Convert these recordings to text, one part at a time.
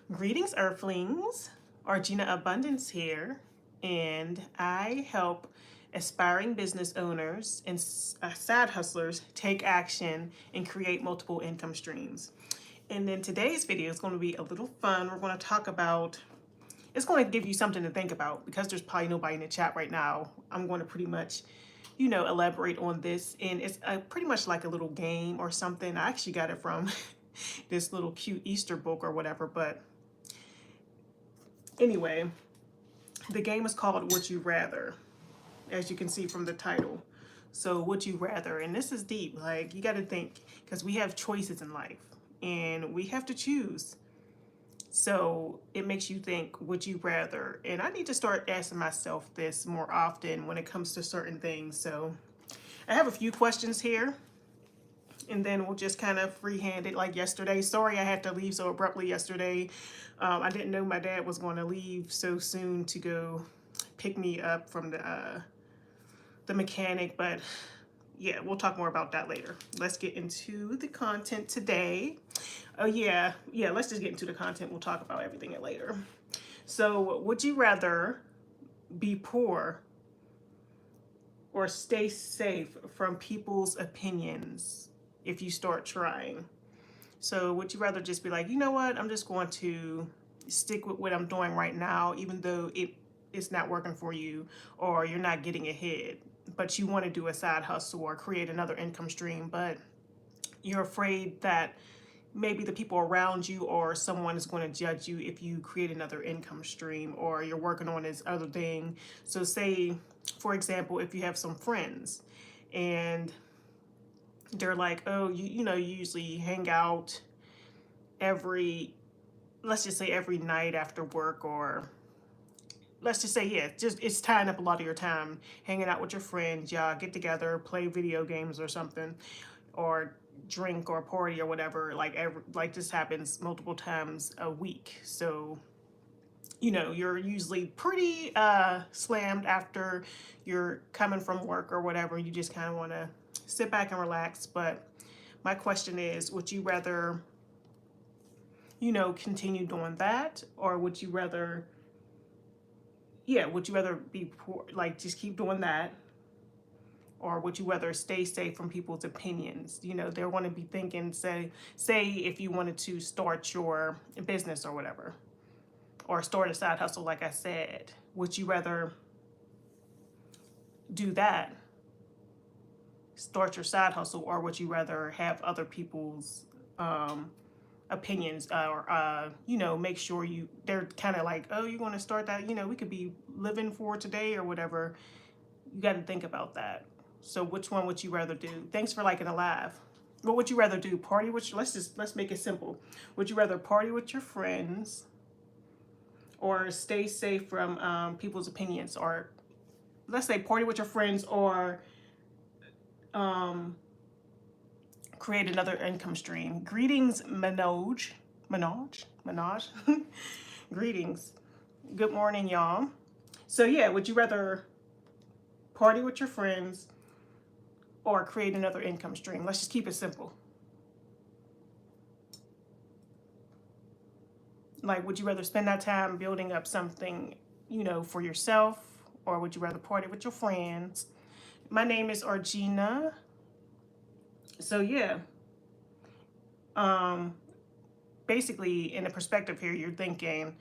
Greetings, Earthlings. Argina Abundance here, and I help aspiring business owners and side hustlers take action and create multiple income streams. And then today's video is going to be a little fun. We're going to talk about, it's going to give you something to think about because there's probably nobody in the chat right now. I'm going to pretty much, elaborate on this. And it's pretty much like a little game or something. I actually got it from this little cute Easter book or whatever, but anyway, the game is called Would You Rather, as you can see from the title. So, would you rather? And this is deep. Like, you got to think, because we have choices in life and we have to choose. So, it makes you think, would you rather? And I need to start asking myself this more often when it comes to certain things. So, I have a few questions here, and then we'll just kind of freehand it like yesterday. Sorry I had to leave so abruptly yesterday. I didn't know my dad was going to leave so soon to go pick me up from the mechanic, but yeah, we'll talk more about that later. Let's get into the content today. Oh yeah, let's just get into the content. We'll talk about everything later. So, would you rather be poor or stay safe from people's opinions if you start trying? So would you rather just be like, you know what, I'm just going to stick with what I'm doing right now, even though it's not working for you or you're not getting ahead, but you want to do a side hustle or create another income stream, but you're afraid that maybe the people around you or someone is going to judge you if you create another income stream or you're working on this other thing. So say, for example, if you have some friends and they're like, oh, you usually hang out let's just say every night after work, or let's just say, yeah, just it's tying up a lot of your time hanging out with your friends. Y'all get together, play video games or something, or drink or party or whatever. Like this happens multiple times a week. So you're usually pretty slammed after you're coming from work or whatever. You just kind of want to sit back and relax. But my question is, would you rather continue doing that, or would you rather be poor, like just keep doing that, or would you rather stay safe from people's opinions? They want to be thinking, say if you wanted to start your business or whatever, or start a side hustle, like I said, would you rather do that, start your side hustle, or would you rather have other people's opinions, or make sure they're kind of like, oh, you're going to start that, we could be living for today or whatever. You got to think about that. So which one would you rather do? Thanks for liking the live. What would you rather do? Party with let's make it simple. Would you rather party with your friends or stay safe from people's opinions? Or let's say party with your friends, or create another income stream. Greetings, Minoj. Greetings. Good morning, y'all. So yeah, would you rather party with your friends or create another income stream? Let's just keep it simple. Like, would you rather spend that time building up something, for yourself, or would you rather party with your friends? My name is Argina. So yeah, basically in the perspective here, you're thinking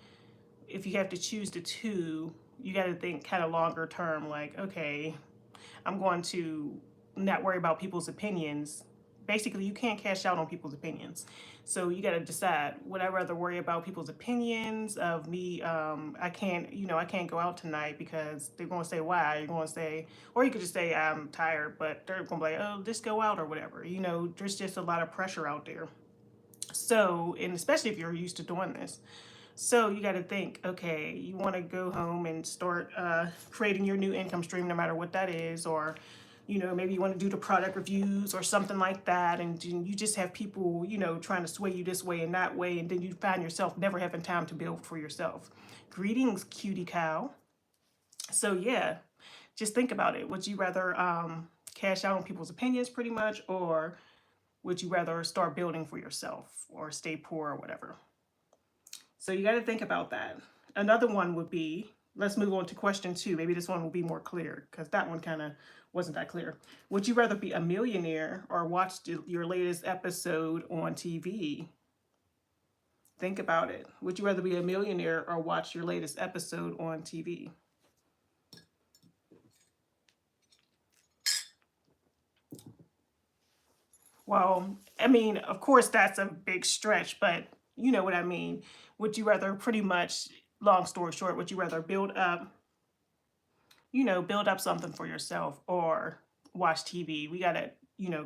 if you have to choose the two, you got to think kind of longer term, like, okay, I'm going to not worry about people's opinions. Basically, you can't cash out on people's opinions. So you got to decide, would I rather worry about people's opinions of me? I can't go out tonight because they're going to say why. You're going to say, or you could just say, I'm tired, but they're going to be like, oh, just go out or whatever. There's just a lot of pressure out there. So, and especially if you're used to doing this. So you got to think, okay, you want to go home and start creating your new income stream, no matter what that is, or maybe you want to do the product reviews or something like that, and you just have people, trying to sway you this way and that way, and then you find yourself never having time to build for yourself. Greetings, cutie cow. So yeah, just think about it. Would you rather cash out on people's opinions, pretty much, or would you rather start building for yourself or stay poor or whatever? So you got to think about that. Another one would be, let's move on to question 2. Maybe this one will be more clear because that one kind of wasn't that clear. Would you rather be a millionaire or watch your latest episode on TV? Think about it. Would you rather be a millionaire or watch your latest episode on TV? Well, I mean, of course, that's a big stretch, but you know what I mean. Would you rather, pretty much, long story short, would you rather build up something for yourself or watch TV? We got to,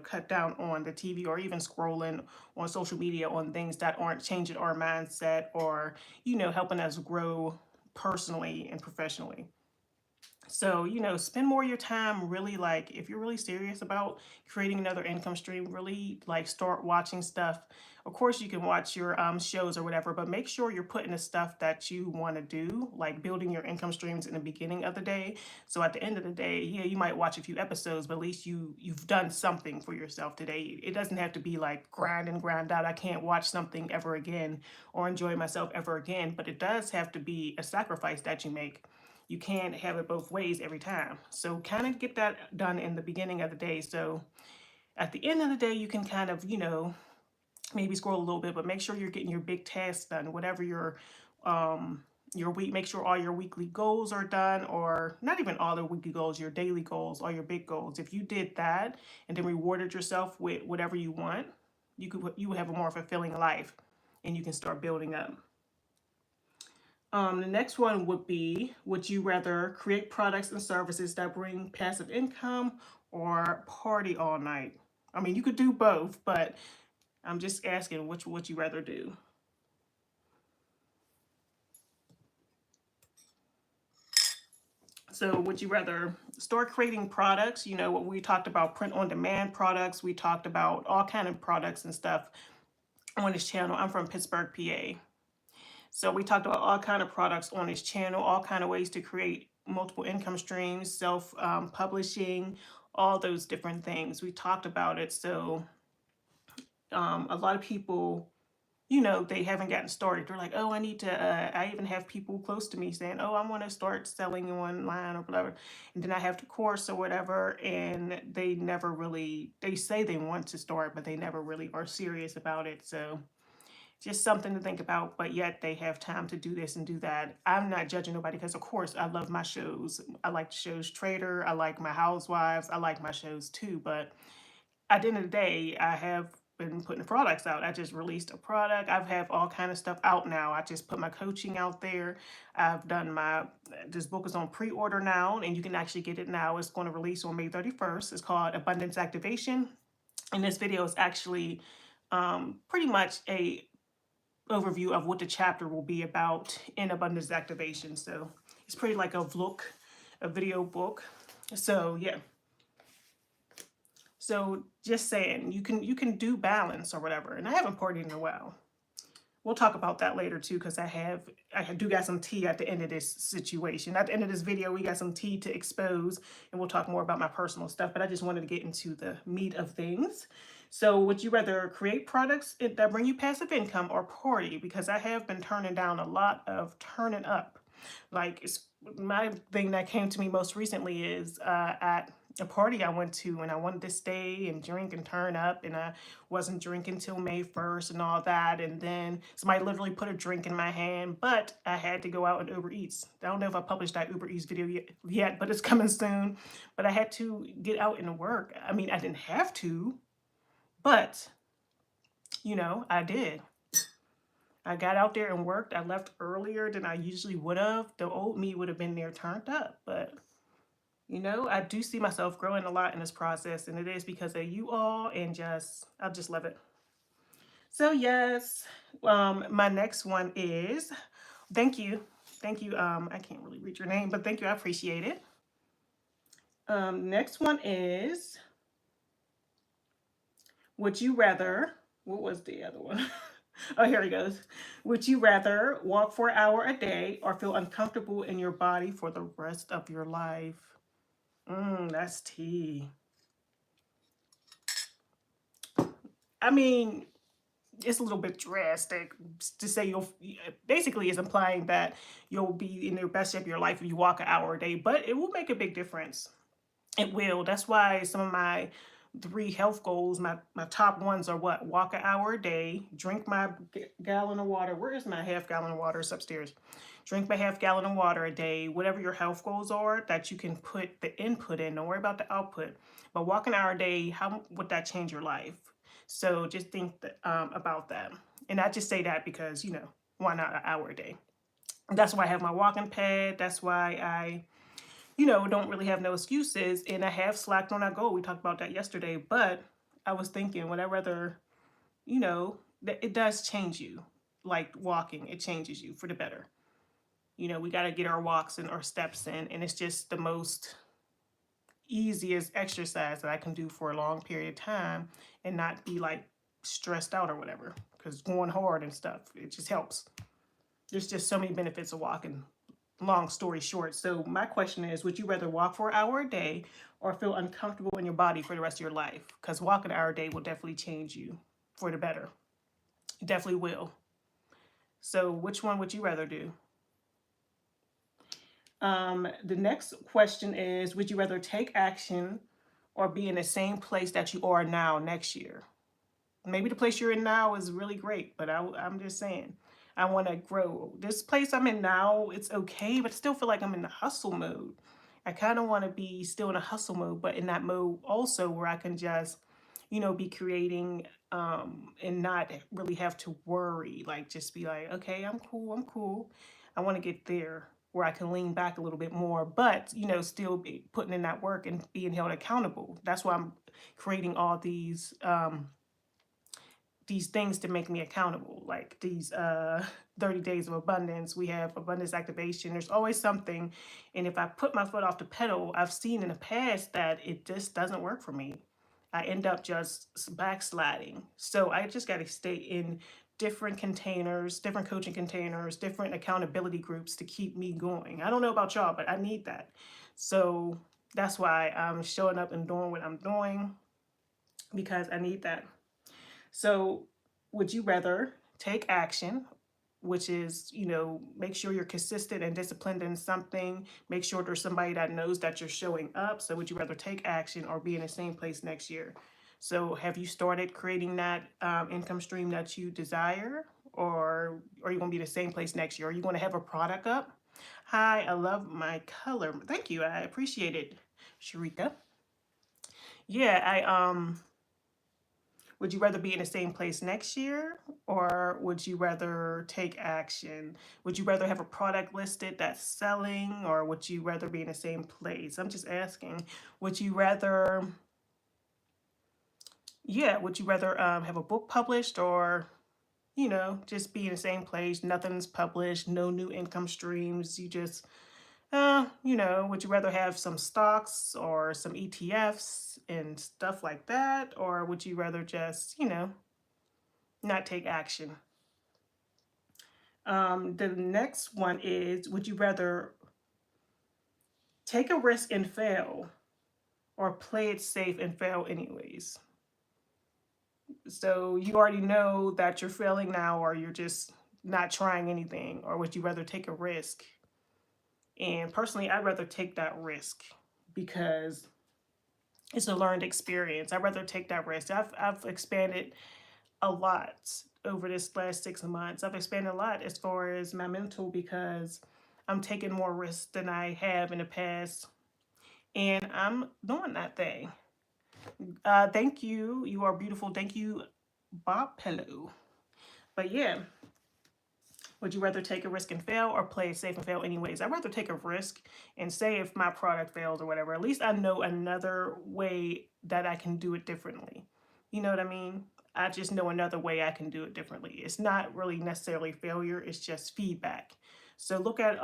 cut down on the TV or even scrolling on social media on things that aren't changing our mindset or, helping us grow personally and professionally. So, spend more of your time really, like, if you're really serious about creating another income stream, really like start watching stuff. Of course, you can watch your shows or whatever, but make sure you're putting the stuff that you want to do, like building your income streams in the beginning of the day. So at the end of the day, yeah, you might watch a few episodes, but at least you've done something for yourself today. It doesn't have to be like grind and grind out. I can't watch something ever again or enjoy myself ever again, but it does have to be a sacrifice that you make. You can't have it both ways every time. So kind of get that done in the beginning of the day. So at the end of the day, you can kind of, maybe scroll a little bit, but make sure you're getting your big tasks done, whatever your week, make sure all your weekly goals are done, or not even all the weekly goals, your daily goals, all your big goals. If you did that and then rewarded yourself with whatever you want, you would have a more fulfilling life and you can start building up. The next one would be, would you rather create products and services that bring passive income or party all night? I mean, you could do both, but I'm just asking which would you rather do? So would you rather start creating products? What we talked about, print on demand products. We talked about all kind of products and stuff on this channel. I'm from Pittsburgh, PA. So we talked about all kind of products on this channel, all kind of ways to create multiple income streams, self publishing, all those different things. We talked about it. So a lot of people, they haven't gotten started. They're like, oh, I need to, I even have people close to me saying, oh, I want to start selling online or whatever. And then I have the course or whatever. And they never really, they say they want to start, but they never really are serious about it. So just something to think about, but yet they have time to do this and do that. I'm not judging nobody because, of course, I love my shows. I like the shows Trader. I like my Housewives. I like my shows too. But at the end of the day, I have been putting products out. I just released a product. I've have all kind of stuff out now. I just put my coaching out there. I've done this book is on pre-order now, and you can actually get it now. It's going to release on May 31st. It's called Abundance Activation. And this video is actually pretty much a overview of what the chapter will be about in Abundance Activation. So it's pretty like a video book. So yeah. So just saying, you can do balance or whatever. And I haven't partied in a while. We'll talk about that later too, because I do got some tea at the end of this situation. At the end of this video, we got some tea to expose, and we'll talk more about my personal stuff. But I just wanted to get into the meat of things. So would you rather create products that bring you passive income or party? Because I have been turning down a lot of turning up. Like, my thing that came to me most recently is at a party I went to, and I wanted to stay and drink and turn up, and I wasn't drinking till May 1st and all that. And then somebody literally put a drink in my hand, but I had to go out and Uber Eats. I don't know if I published that Uber Eats video yet, but it's coming soon. But I had to get out and work. I mean, I didn't have to, but I did. I got out there and worked. I left earlier than I usually would have. The old me would have been there turned up, but I do see myself growing a lot in this process, and it is because of you all, and I just love it. So yes, my next one is, thank you. I can't really read your name, but thank you. I appreciate it. Next one is, would you rather, what was the other one? Oh, here he goes. Would you rather walk for an hour a day or feel uncomfortable in your body for the rest of your life? That's tea. I mean, it's a little bit drastic to say you'll, basically is implying that you'll be in your best shape of your life if you walk an hour a day, but it will make a big difference. It will. That's why some of my three health goals, my top ones are what? Walk an hour a day, drink my gallon of water. Where is my half gallon of water? It's upstairs. Drink my half gallon of water a day, whatever your health goals are that you can put the input in. Don't worry about the output. But walk an hour a day, how would that change your life? So just think about that. And I just say that because, why not an hour a day? That's why I have my walking pad. That's why I don't really have no excuses. And I have slacked on our goal. We talked about that yesterday. But I was thinking, would I rather, that it does change you. Like walking, it changes you for the better. We got to get our walks and our steps in. And it's just the most easiest exercise that I can do for a long period of time and not be like stressed out or whatever. Because going hard and stuff, it just helps. There's just so many benefits of walking. Long story short. So my question is, would you rather walk for an hour a day or feel uncomfortable in your body for the rest of your life? Because walking an hour a day will definitely change you for the better. It definitely will. So which one would you rather do? The next question is, would you rather take action or be in the same place that you are now next year? Maybe the place you're in now is really great, but I'm just saying, I want to grow. This place I'm in now, it's okay, but I still feel like I'm in the hustle mode. I kind of want to be still in a hustle mode, but in that mode also where I can just, be creating and not really have to worry. Like just be like, okay, I'm cool, I'm cool. I want to get there where I can lean back a little bit more, but still be putting in that work and being held accountable. That's why I'm creating all these things to make me accountable, like these 30 days of abundance. We have abundance activation. There's always something. And if I put my foot off the pedal, I've seen in the past that it just doesn't work for me. I end up just backsliding. So I just got to stay in different containers, different coaching containers, different accountability groups to keep me going. I don't know about y'all, but I need that. So that's why I'm showing up and doing what I'm doing, because I need that. So, would you rather take action, which is, make sure you're consistent and disciplined in something, make sure there's somebody that knows that you're showing up? So, would you rather take action or be in the same place next year? So, have you started creating that income stream that you desire, or are you going to be the same place next year? Are you going to have a product up? Hi, I love my color. Thank you. I appreciate it, Sharika. Yeah, would you rather be in the same place next year, or would you rather take action? Would you rather have a product listed that's selling, or would you rather be in the same place? I'm just asking. Would you rather, yeah, would you rather have a book published, or, just be in the same place? Nothing's published, no new income streams. You just, would you rather have some stocks or some ETFs and stuff like that? Or would you rather just, not take action? The next one is, would you rather take a risk and fail or play it safe and fail anyways? So you already know that you're failing now, or you're just not trying anything, or would you rather take a risk? And personally, I'd rather take that risk because it's a learned experience. I'd rather take that risk. I've expanded a lot over this last 6 months. I've expanded a lot as far as my mental, because I'm taking more risks than I have in the past, and I'm doing that thing. Thank you. You are beautiful. Thank you, Bob Pillow. But yeah, would you rather take a risk and fail or play it safe and fail anyways? I'd rather take a risk and say if my product fails or whatever, at least I know another way that I can do it differently. You know what I mean? I just know another way I can do it differently. It's not really necessarily failure, it's just feedback. So look at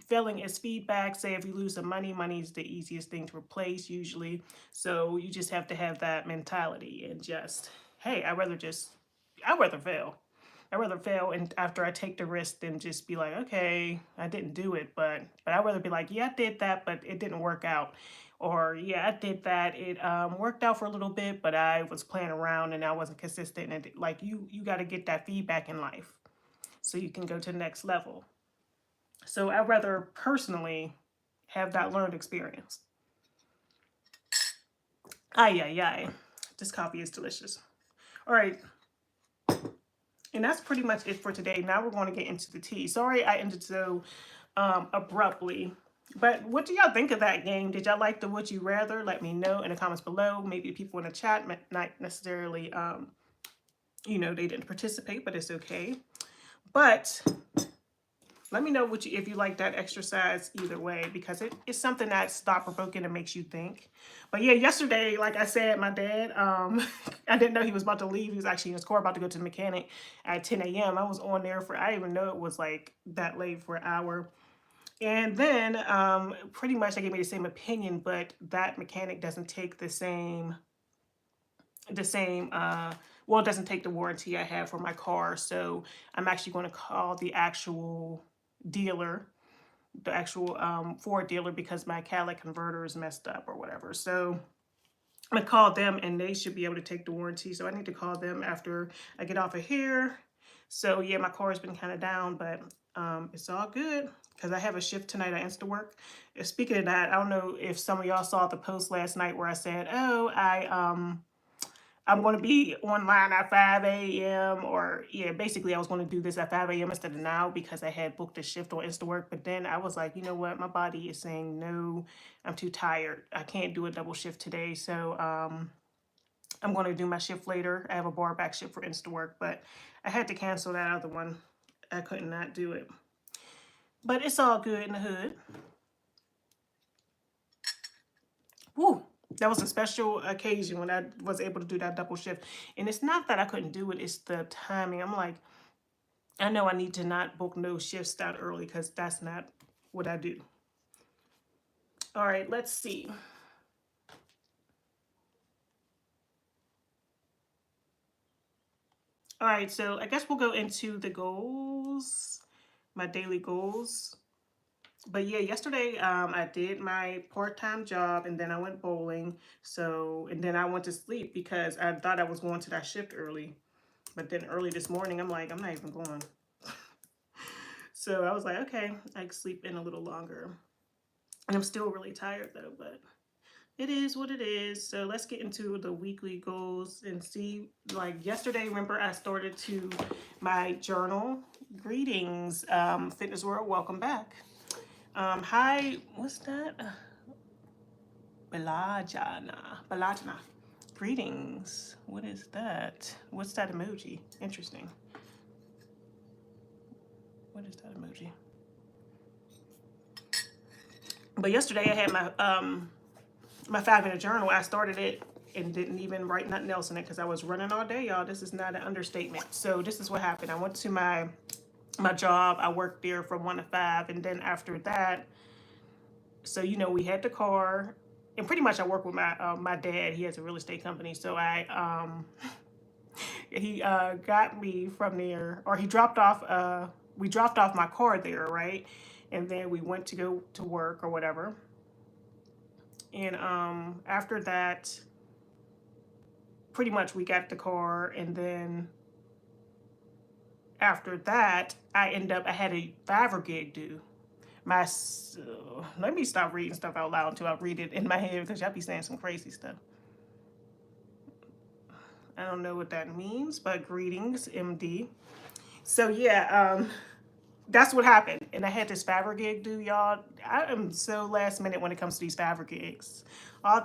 failing as feedback. Say if you lose some money, money is the easiest thing to replace usually. So you just have to have that mentality and just, hey, I'd rather fail. I'd rather fail and after I take the risk than just be like, okay, I didn't do it, but I'd rather be like, yeah, I did that, but it didn't work out. Or yeah, I did that. It worked out for a little bit, but I was playing around and I wasn't consistent. And like you got to get that feedback in life so you can go to the next level. So I'd rather personally have that learned experience. Ay, ay, ay. This coffee is delicious. All right. And that's pretty much it for today. Now we're going to get into the tea. Sorry I ended so abruptly. But what do y'all think of that game? Did y'all like the Would You Rather? Let me know in the comments below. Maybe people in the chat might not necessarily, they didn't participate, but it's okay. But let me know if you like that exercise either way, because it's something that's thought-provoking and makes you think. But yeah, yesterday, like I said, my dad, I didn't know he was about to leave. He was actually in his car about to go to the mechanic at 10 a.m. I was on there I didn't even know it was like that late for an hour. And then pretty much they gave me the same opinion, but that mechanic doesn't take the same, well, it doesn't take the warranty I have for my car. So I'm actually going to call the actual dealer, Ford dealer, because my catalytic converter is messed up or whatever. So I called them and they should be able to take the warranty. So I need to call them after I get off of here. So yeah, my car has been kind of down, but it's all good because I have a shift tonight at Instawork. Speaking of that, I don't know if some of y'all saw the post last night where I said, oh, I'm going to be online at 5 a.m. or yeah, basically I was going to do this at 5 a.m. instead of now because I had booked a shift on Instawork. But then I was like, you know what? My body is saying, no, I'm too tired. I can't do a double shift today. So I'm going to do my shift later. I have a bar back shift for Instawork, but I had to cancel that other one. I could not do it. But it's all good in the hood. Woo! That was a special occasion when I was able to do that double shift. And it's not that I couldn't do it, it's the timing. I'm like, I know I need to not book no shifts that early because that's not what I do. All right, let's see. All right, so I guess we'll go into the goals, my daily goals. But yeah, yesterday I did my part-time job and then I went bowling. And then I went to sleep because I thought I was going to that shift early. But then early this morning, I'm like, I'm not even going. So I was like, okay, I can sleep in a little longer. And I'm still really tired though, but it is what it is. So let's get into the weekly goals and see. Like yesterday, remember I started to my journal. Greetings, Fitness World, welcome back. Hi, what's that? Balajana. Greetings. What is that? What's that emoji? Interesting. What is that emoji? But yesterday I had my 5-minute journal. I started it and didn't even write nothing else in it because I was running all day, y'all. This is not an understatement. So this is what happened. I went to my job. I worked there from 1 to 5, and then after that, so we had the car, and pretty much I work with my dad. He has a real estate company, so he got me from there, or he dropped off. We dropped off my car there, right, and then we went to go to work or whatever. And after that, pretty much we got the car, and then after that, I had a Fiverr gig due. Let me stop reading stuff out loud until I read it in my head because y'all be saying some crazy stuff. I don't know what that means, but greetings, MD. So yeah, that's what happened. And I had this Fiverr gig due, y'all. I am so last minute when it comes to these Fiverr gigs.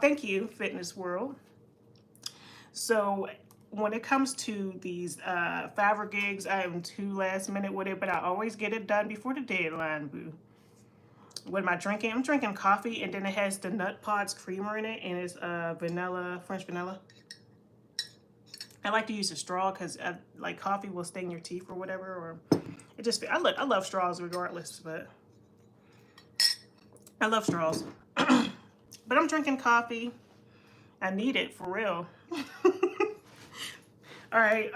Thank you, Fitness World. So when it comes to these Fiverr gigs, I am too last minute with it, but I always get it done before the deadline, boo. What am I drinking? I'm drinking coffee, and then it has the Nut Pods creamer in it, and it's vanilla, French vanilla. I like to use a straw because like coffee will stain your teeth or whatever, or it just, I love straws regardless, but I love straws. But I'm drinking coffee. I need it for real. All right.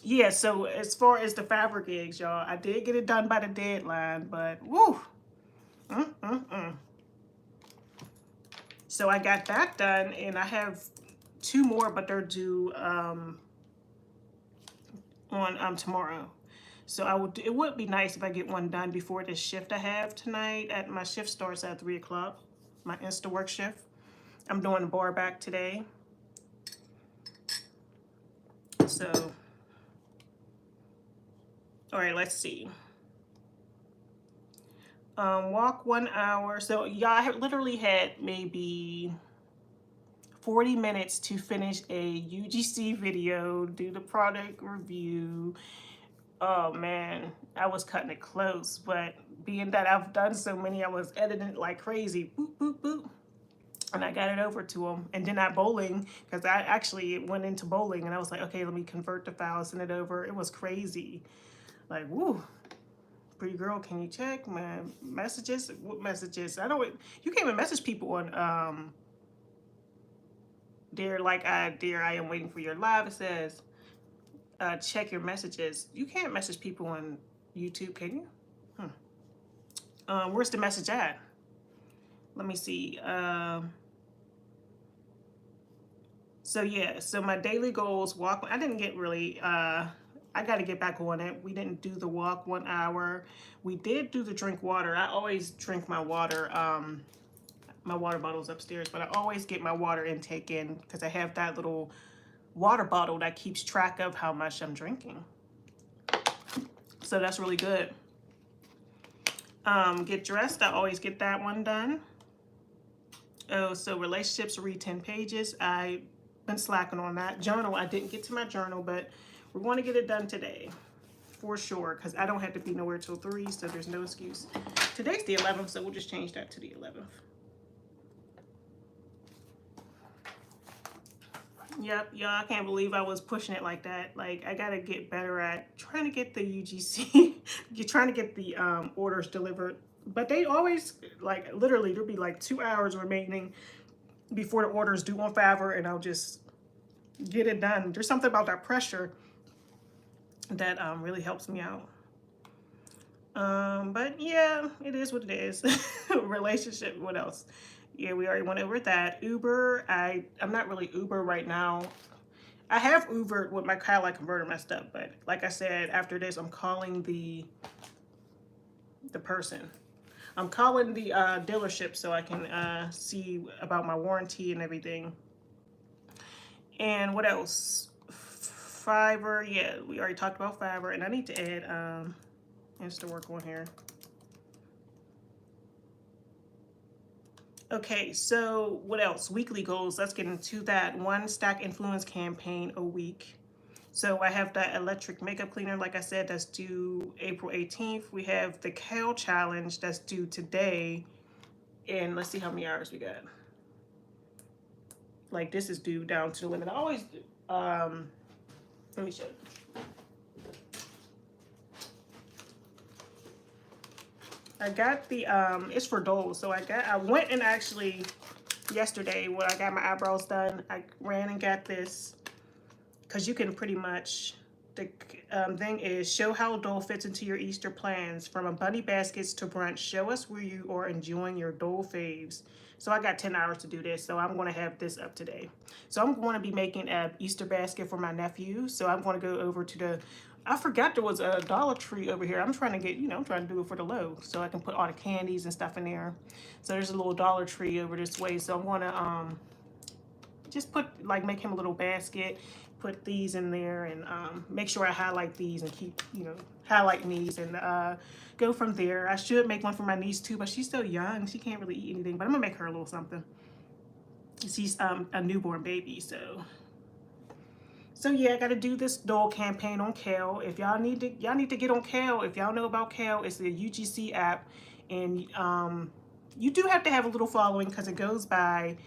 Yeah, so as far as the fabric eggs, y'all, I did get it done by the deadline, but woo. So I got that done, and I have 2 more, but they're due on tomorrow. So it would be nice if I get one done before this shift I have tonight. My shift starts at 3 o'clock, my Instawork shift. I'm doing the bar back today. So, all right, let's see. Walk 1 hour. So y'all, I literally had maybe 40 minutes to finish a UGC video, do the product review. Oh man, I was cutting it close, but being that I've done so many, I was editing it like crazy. Boop, boop, boop. And I got it over to them. And then at bowling, because I actually went into bowling and I was like, okay, let me convert the file, send it over. It was crazy. Like, woo. Pretty girl, can you check my messages? What messages? I don't. You can't even message people on dear I am waiting for your live. It says check your messages. You can't message people on YouTube, can you? Where's the message at? Let me see. So yeah, so my daily goals walk. I didn't get really. I got to get back on it. We didn't do the walk 1 hour. We did do the drink water. I always drink my water. My water bottle's upstairs, but I always get my water intake in because I have that little water bottle that keeps track of how much I'm drinking. So that's really good. Get dressed. I always get that one done. Oh, so relationships, read 10 pages. I've been slacking on that. Journal. I didn't get to my journal, but we're going to get it done today for sure because I don't have to be nowhere till 3, so there's no excuse. Today's the 11th, so we'll just change that to the 11th. Yep, y'all, I can't believe I was pushing it like that. Like, I gotta get better at trying to get the UGC, trying to get the orders delivered. But they always, like, literally, there'll be like 2 hours remaining before the order is due on Fiverr, and I'll just get it done. There's something about that pressure that really helps me out. But yeah, it is what it is. Relationship, what else? Yeah, we already went over that. Uber, I'm not really Uber right now. I have Ubered with my Cadillac converter messed up, but like I said, after this, I'm calling the person. I'm calling the dealership so I can see about my warranty and everything. And what else? Fiverr, yeah, we already talked about Fiverr, and I need to add Instawork on here. Okay, so what else? Weekly goals. Let's get into that. 1 stack influence campaign a week. So I have that electric makeup cleaner, like I said, that's due April 18th. We have the Kale challenge that's due today. And let's see how many hours we got. Like, this is due down to the limit. I always do. Let me show you. I got the it's for Dole. So I went and actually yesterday when I got my eyebrows done, I ran and got this because you can pretty much, the thing is, show how Dole fits into your Easter plans, from a bunny baskets to brunch. Show us where you are enjoying your Dole faves. So I got 10 hours to do this, so I'm going to have this up today. So I'm going to be making an Easter basket for my nephew. So I'm going to go over to the, I forgot there was a Dollar Tree over here. I'm trying to get, I'm trying to do it for the low so I can put all the candies and stuff in there. So there's a little Dollar Tree over this way. So I'm going to just make him a little basket, put these in there, and make sure I highlight these and keep, highlighting these, and go from there. I should make one for my niece too, but she's still young. She can't really eat anything, but I'm gonna make her a little something. She's a newborn baby, so yeah, I gotta do this Dole campaign on Kale. If y'all need to get on Kale. If y'all know about Kale, it's the UGC app, and you do have to have a little following because it goes by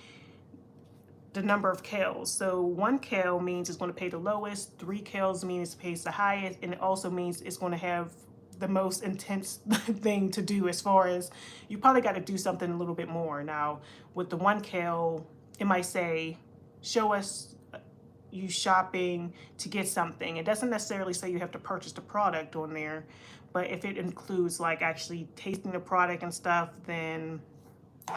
the number of kales. So 1 kale means it's going to pay the lowest, 3 kales means it pays the highest, and it also means it's going to have the most intense thing to do, as far as you probably got to do something a little bit more. Now with the 1 kale, it might say show us you shopping to get something. It doesn't necessarily say you have to purchase the product on there, but if it includes like actually tasting the product and stuff, then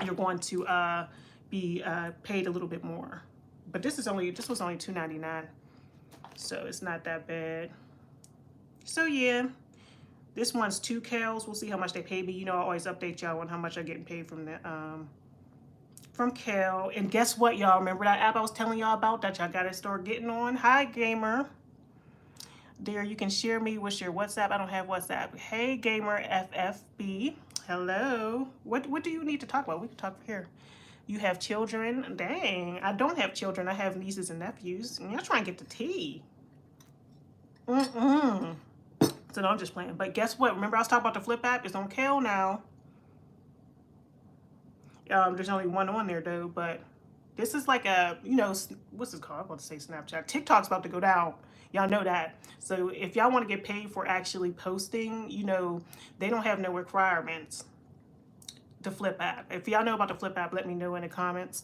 you're going to be paid a little bit more. But this was only $2.99, so it's not that bad. So yeah, this one's 2 Kales. We'll see how much they pay me. You know, I always update y'all on how much I'm getting paid from the from Kale. And guess what, y'all? Remember that app I was telling y'all about that y'all gotta start getting on? Hi, gamer. There, you can share me with your WhatsApp. I don't have WhatsApp. Hey, gamer FFB. Hello. What do you need to talk about? We can talk here. You have children? Dang, I don't have children. I have nieces and nephews. And y'all trying to get the tea. So no, I'm just playing. But guess what? Remember I was talking about the Flip app? It's on Kale now. There's only one on there though, but this is like a, you know, what's it called? I'm about to say Snapchat. TikTok's about to go down. Y'all know that. So if y'all want to get paid for actually posting, you know, they don't have no requirements. The Flip app. If y'all know about the Flip app, let me know in the comments.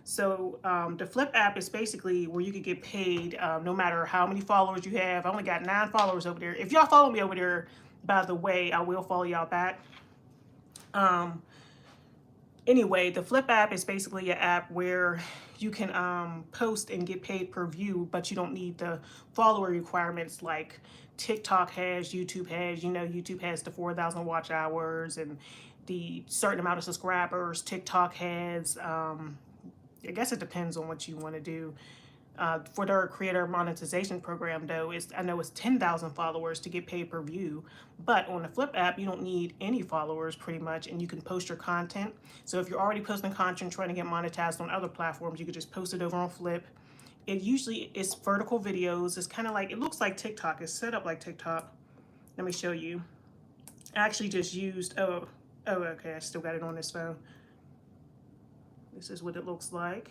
So the Flip app is basically where you can get paid no matter how many followers you have. I only got 9 followers over there. If y'all follow me over there, by the way, I will follow y'all back. Anyway, the Flip app is basically an app where you can post and get paid per view, but you don't need the follower requirements like TikTok has, YouTube has. You know, YouTube has the 4,000 watch hours and the certain amount of subscribers. TikTok has, I guess it depends on what you want to do. For their creator monetization program, though, I know it's 10,000 followers to get paid per view. But on the Flip app, you don't need any followers pretty much, and you can post your content. So if you're already posting content trying to get monetized on other platforms, you could just post it over on Flip. It usually is vertical videos. It's kind of like, it looks like TikTok. It's set up like TikTok. Let me show you. I actually just used, oh, okay, I still got it on this phone. This is what it looks like.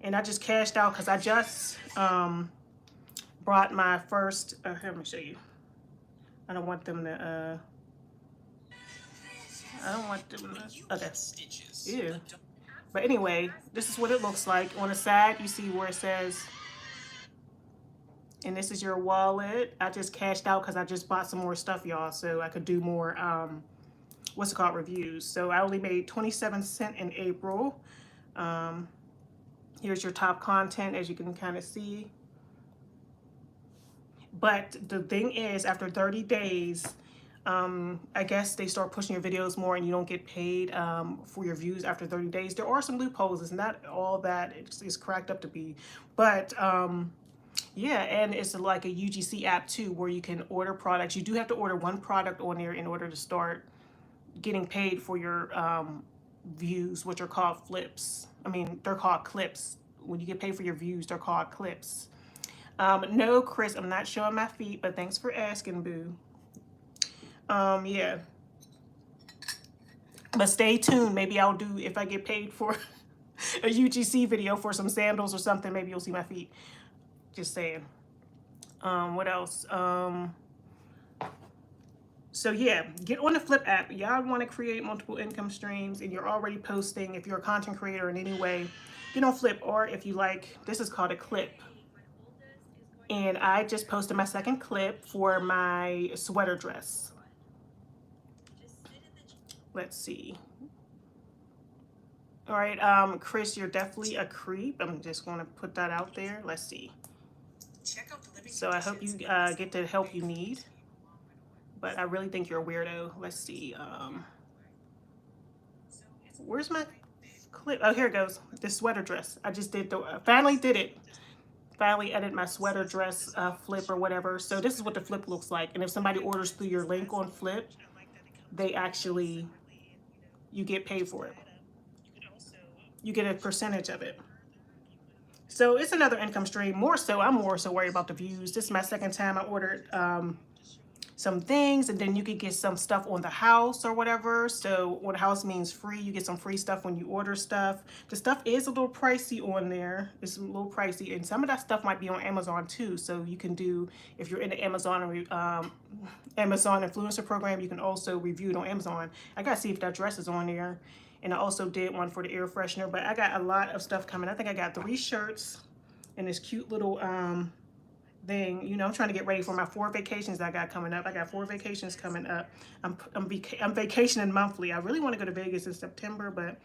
And I just cashed out because I just brought my first, let me show you. I don't want them to, okay. Ew. But anyway, this is what it looks like. On the side, you see where it says, and this is your wallet. I just cashed out because I just bought some more stuff, y'all, so I could do more, what's it called, reviews. So I only made 27 cents in April. Here's your top content, as you can kind of see. But the thing is, after 30 days, I guess they start pushing your videos more and you don't get paid for your views after 30 days. There are some loopholes. It's not all that it's cracked up to be. But yeah, and it's like a UGC app too, where you can order products. You do have to order one product on there in order to start getting paid for your views, which are called flips. I mean, they're called clips. When you get paid for your views, they're called clips. No, Chris, I'm not showing my feet, but thanks for asking, boo. Yeah. But stay tuned. Maybe I'll do, if I get paid for a UGC video for some sandals or something, maybe you'll see my feet. Just saying. What else? So yeah, get on the Flip app. Y'all want to create multiple income streams and you're already posting. If you're a content creator in any way, get on Flip. Or if you like, this is called a clip. And I just posted my second clip for my sweater dress. Let's see. All right, Chris, you're definitely a creep. I'm just going to put that out there. Let's see. So I hope you get the help you need. But I really think you're a weirdo. Let's see. Where's my clip? Oh, here it goes. This sweater dress. I just did finally did it. Finally edited my sweater dress flip or whatever. So this is what the flip looks like. And if somebody orders through your link on Flip, they actually, you get paid for it. You get a percentage of it. So it's another income stream. I'm more so worried about the views. This is my second time I ordered some things, and then you could get some stuff on the house or whatever. So on the house means free. You get some free stuff when you order stuff. The stuff is a little pricey on there. It's a little pricey, and some of that stuff might be on Amazon too. So you can do, if you're in the Amazon influencer program, you can also review it on Amazon. I gotta see if that dress is on there. And I also did one for the air freshener, but I got a lot of stuff coming. I think I got 3 shirts, in this cute little thing. You know, I'm trying to get ready for my 4 vacations I got coming up. I got 4 vacations coming up. I'm vacationing monthly. I really want to go to Vegas in September, but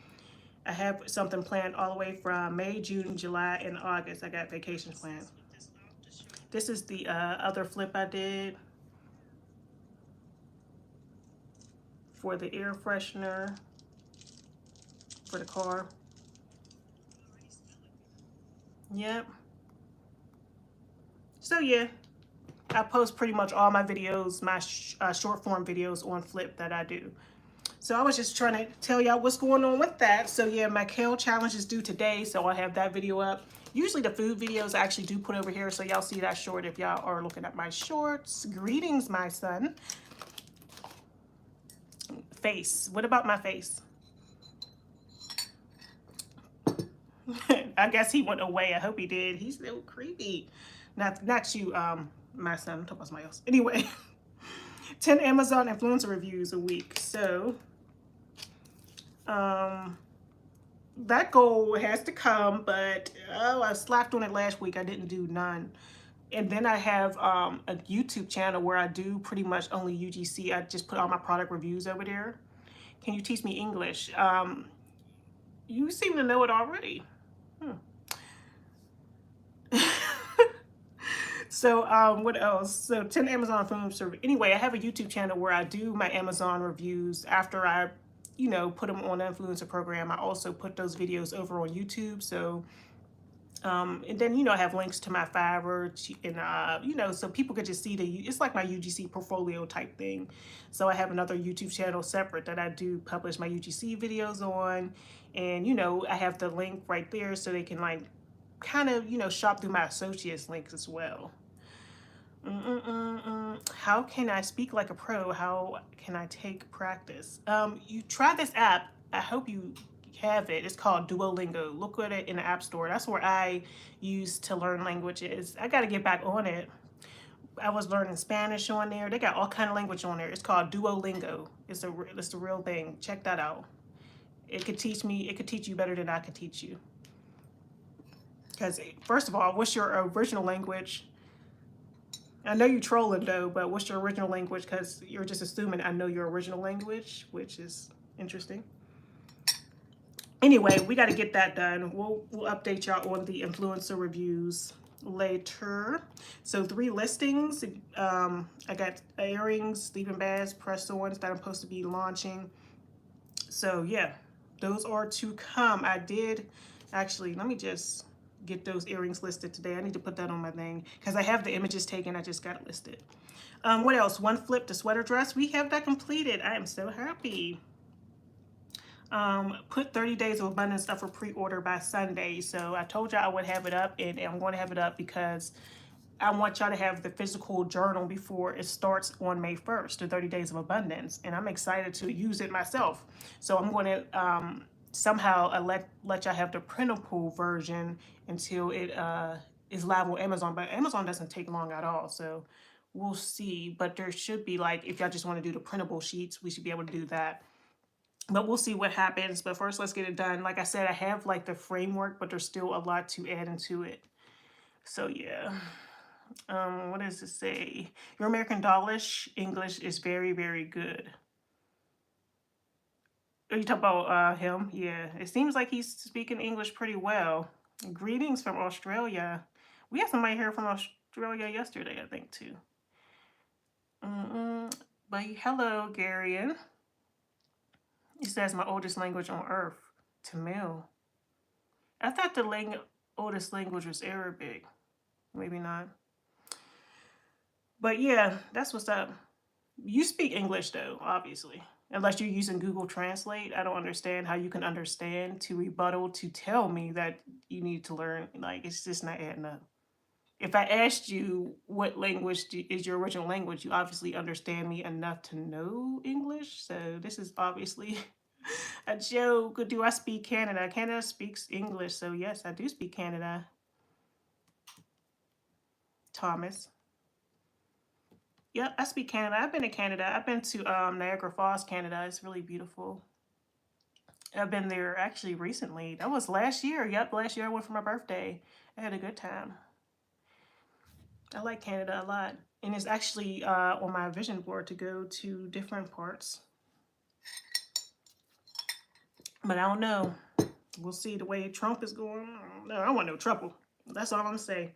I have something planned all the way from May, June, July, and August. I got vacations planned. This is the other flip I did for the air freshener for the car. Yep. So yeah, I post pretty much all my videos, my short form videos on Flip that I do. So I was just trying to tell y'all what's going on with that. So yeah, my kale challenge is due today, so I have that video up. Usually the food videos I actually do put over here, so y'all see that short if y'all are looking at my shorts. Greetings, my son. Face. What about my face? I guess he went away. I hope he did. He's a little creepy. Not you, my son. I'm talking about somebody else. Anyway, 10 Amazon influencer reviews a week. So, that goal has to come, but I slacked on it last week. I didn't do none. And then I have a YouTube channel where I do pretty much only UGC. I just put all my product reviews over there. Can you teach me English? You seem to know it already. So what else? So 10 Amazon influencer. Anyway, I have a YouTube channel where I do my Amazon reviews after I, you know, put them on the influencer program. I also put those videos over on YouTube. So and then, you know, I have links to my Fiverr and, you know, so people could just see it's like my UGC portfolio type thing. So I have another YouTube channel separate that I do publish my UGC videos on. And, you know, I have the link right there so they can like kind of, you know, shop through my associates links as well. How can I speak like a pro? How can I take practice? You try this app. I hope you have it. It's called Duolingo. Look at it in the App Store. That's where I use to learn languages. I got to get back on it. I was learning Spanish on there. They got all kind of language on there. It's called Duolingo. It's the real thing. Check that out. It could teach me. It could teach you better than I could teach you. Because first of all, what's your original language? I know you're trolling though, but what's your original language? Because you're just assuming I know your original language, which is interesting. Anyway, we got to get that done. We'll update y'all on the influencer reviews later. So 3 listings. I got earrings, sleeping bags, press-ons that I'm supposed to be launching. So yeah, those are to come. I did actually, let me just get those earrings listed today. I need to put that on my thing because I have the images taken. I just got it listed. What else? One flip, the sweater dress. We have that completed. I am so happy. Put 30 days of abundance stuff for pre-order by Sunday. So I told y'all I would have it up, and I'm going to have it up because I want y'all to have the physical journal before it starts on May 1st, the 30 days of abundance. And I'm excited to use it myself. So I'm going to somehow let y'all have the printable version until it is live on Amazon. But Amazon doesn't take long at all. So we'll see. But there should be, like, if y'all just want to do the printable sheets, we should be able to do that. But we'll see what happens. But first, let's get it done. Like I said, I have like the framework, but there's still a lot to add into it. So yeah. What does it say? Your American Dollish English is very, very good. Are you talking about him? Yeah. It seems like he's speaking English pretty well. Greetings from Australia. We had somebody here from Australia yesterday, I think, too. But hello, Garian. It says my oldest language on earth, Tamil. I thought the oldest language was Arabic. Maybe not. But yeah, that's what's up. You speak English though, obviously. Unless you're using Google Translate. I don't understand how you can understand to rebuttal to tell me that you need to learn. Like, it's just not adding up. If I asked you what language is your original language, you obviously understand me enough to know English. So this is obviously a joke. Do I speak Canada? Canada speaks English. So yes, I do speak Canada. Thomas. Yep, I speak Canada. I've been to Canada. I've been to Niagara Falls, Canada. It's really beautiful. I've been there actually recently. That was last year. Yep, last year I went for my birthday. I had a good time. I like Canada a lot. And it's actually on my vision board to go to different parts. But I don't know. We'll see the way Trump is going. No, I don't want no trouble. That's all I'm saying.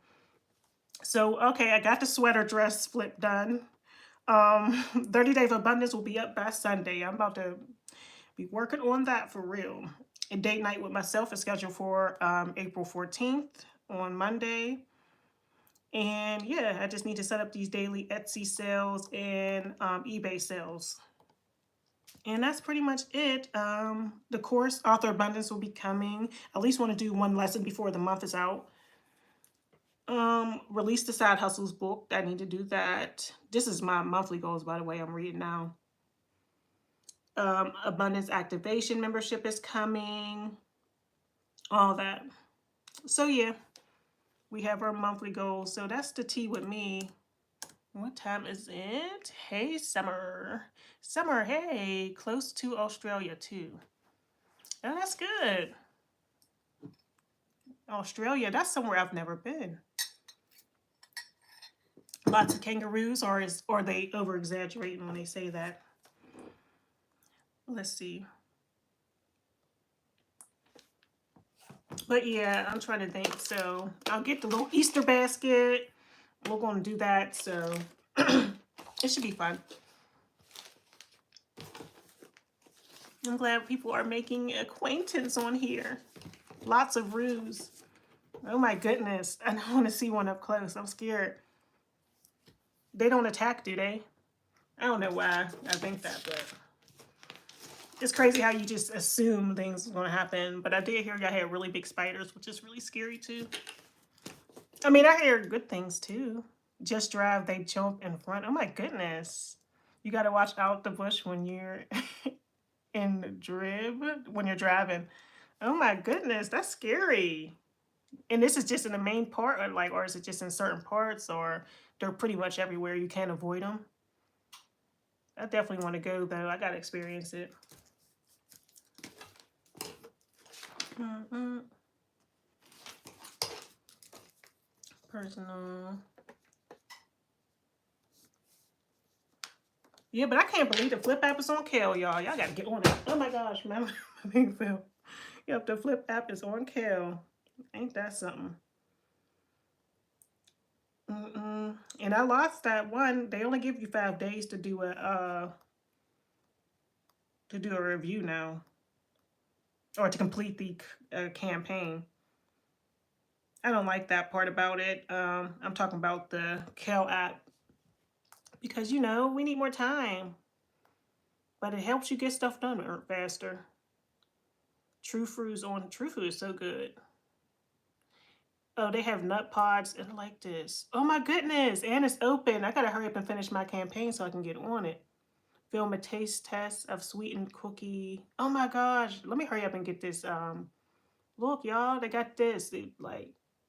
So, okay, I got the sweater dress flip done. 30 Day of Abundance will be up by Sunday. I'm about to be working on that for real. A date night with myself is scheduled for April 14th on Monday. And yeah, I just need to set up these daily Etsy sales and eBay sales. And that's pretty much it. The course, Author Abundance, will be coming. I at least want to do one lesson before the month is out. Release the Side Hustles book. I need to do that. This is my monthly goals, by the way. I'm reading now. Abundance Activation membership is coming. All that. So yeah, we have our monthly goals. So that's the tea with me. What time is it? Hey, Summer. Summer, hey, close to Australia too. Oh, that's good. Australia, that's somewhere I've never been. Lots of kangaroos, or are they over exaggerating when they say that? Let's see. But yeah, I'm trying to think. So I'll get the little Easter basket. We're going to do that. So it should be fun. I'm glad people are making acquaintance on here. Lots of roos. Oh my goodness. I don't want to see one up close. I'm scared. They don't attack, do they? I don't know why I think that, but it's crazy how you just assume things are going to happen. But I did hear y'all had really big spiders, which is really scary too. I mean, I hear good things too. Just drive, they jump in front. Oh my goodness. You got to watch out the bush when you're in the drib, when you're driving. Oh my goodness, that's scary. And this is just in the main part, or is it just in certain parts, or they're pretty much everywhere? You can't avoid them. I definitely want to go though. I got to experience it. Personal. Yeah, but I can't believe the Flip app is on Kale, y'all. Y'all got to get on it. Oh my gosh, man. My thing fell. Yep, the Flip app is on Kale. Ain't that something? And I lost that one. They only give you 5 days to do a review now, or to complete the campaign. I don't like that part about it. I'm talking about the Kale app because we need more time, but it helps you get stuff done faster. True Fruit is so good. Oh, they have nut pods and I like this. Oh my goodness, and it's open. I gotta hurry up and finish my campaign so I can get on it. Film a taste test of sweetened cookie. Oh my gosh, let me hurry up and get this. Look, y'all, they got this.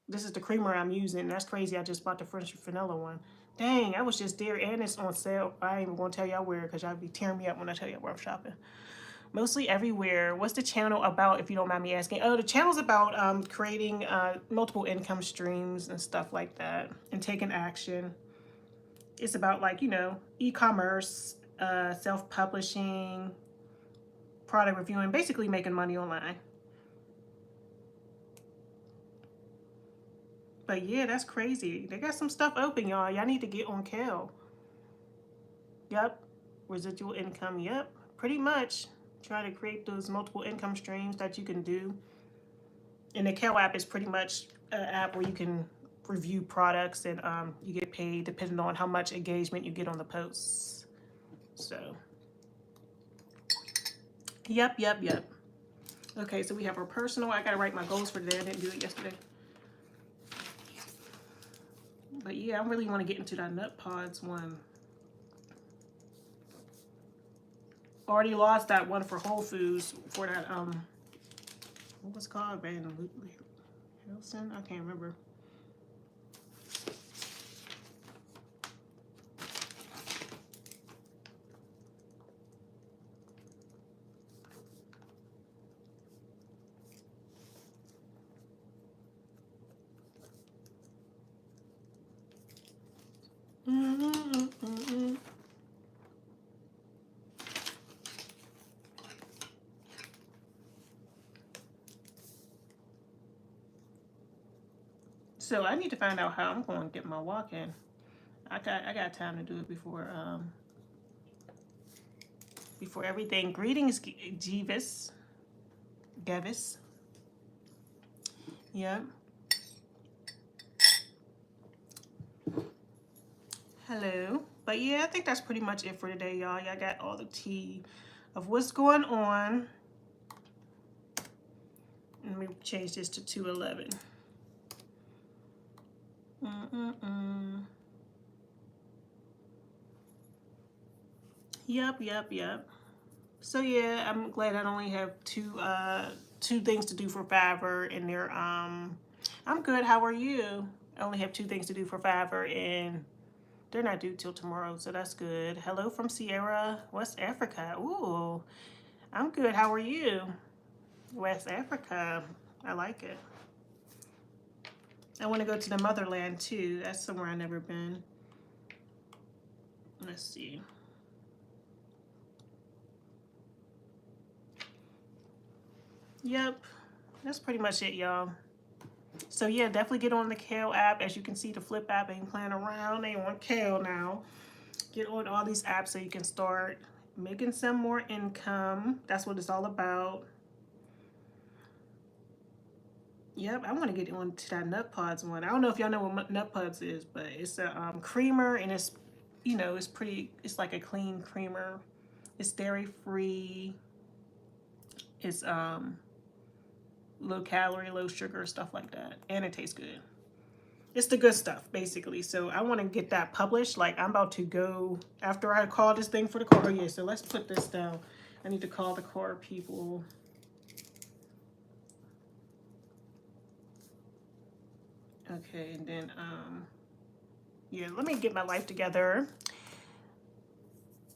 This is the creamer I'm using. That's crazy. I just bought the French vanilla one. Dang, I was just there and it's on sale. I ain't even gonna tell y'all where because y'all be tearing me up when I tell y'all where I'm shopping. Mostly everywhere. What's the channel about, if you don't mind me asking? Oh, the channel's about creating multiple income streams and stuff like that and taking action. It's about e-commerce, self-publishing, product reviewing, basically making money online. But yeah, that's crazy. They got some stuff open, y'all. Y'all need to get on Kale. Yep. Residual income. Yep. Pretty much. Try to create those multiple income streams that you can do. And the Kale app is pretty much an app where you can review products and you get paid depending on how much engagement you get on the posts. So, yep. Okay, so we have our personal. I gotta write my goals for today. I didn't do it yesterday. But yeah, I really want to get into that nut pods one. Already lost that one for Whole Foods for that what was it called? Van Helsing? I can't remember. So I need to find out how I'm going to get my walk in. I got time to do it before everything. Greetings, Gevis. Yep. Hello. But yeah, I think that's pretty much it for today, y'all. Y'all got all the tea of what's going on. Let me change this to 211. Yep. So yeah, I'm glad I only have two things to do for Fiverr, and they're I'm good. How are you? I only have 2 things to do for Fiverr, and they're not due till tomorrow, so that's good. Hello from Sierra, West Africa. Ooh, I'm good. How are you? West Africa. I like it. I want to go to the motherland too. That's somewhere I've never been. Let's see. Yep, that's pretty much it, y'all. So yeah, definitely get on the Kale app. As you can see, the Flip app ain't playing around. They on Kale now. Get on all these apps so you can start making some more income. That's what it's all about. Yep, I want to get on to that Nut Pods one. I don't know if y'all know what Nut Pods is, but it's a creamer, and it's, you know, it's like a clean creamer. It's dairy free. It's low calorie, low sugar, stuff like that, and it tastes good. It's the good stuff, basically. So I want to get that published. Like, I'm about to go after I call this thing for the car. Oh yeah, so let's put this down. I need to call the car people. Okay, and then yeah, let me get my life together.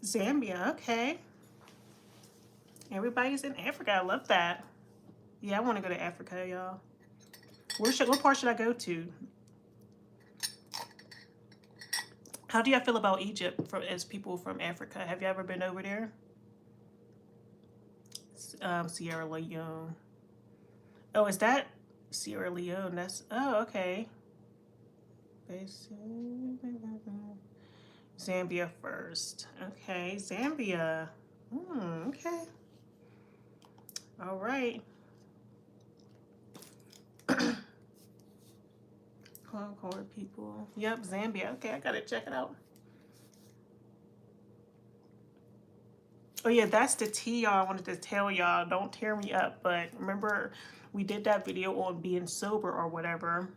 Zambia, okay. Everybody's in Africa. I love that. Yeah, I want to go to Africa, y'all. What part should I go to? How do y'all feel about Egypt as people from Africa? Have you ever been over there? Sierra Leone. Oh, is that Sierra Leone? That's, oh, okay. Zambia first. Okay, Zambia. Okay. All right. Concord people. Yep, Zambia. Okay, I gotta check it out. Oh yeah, that's the tea, y'all. I wanted to tell y'all. Don't tear me up, but remember we did that video on being sober or whatever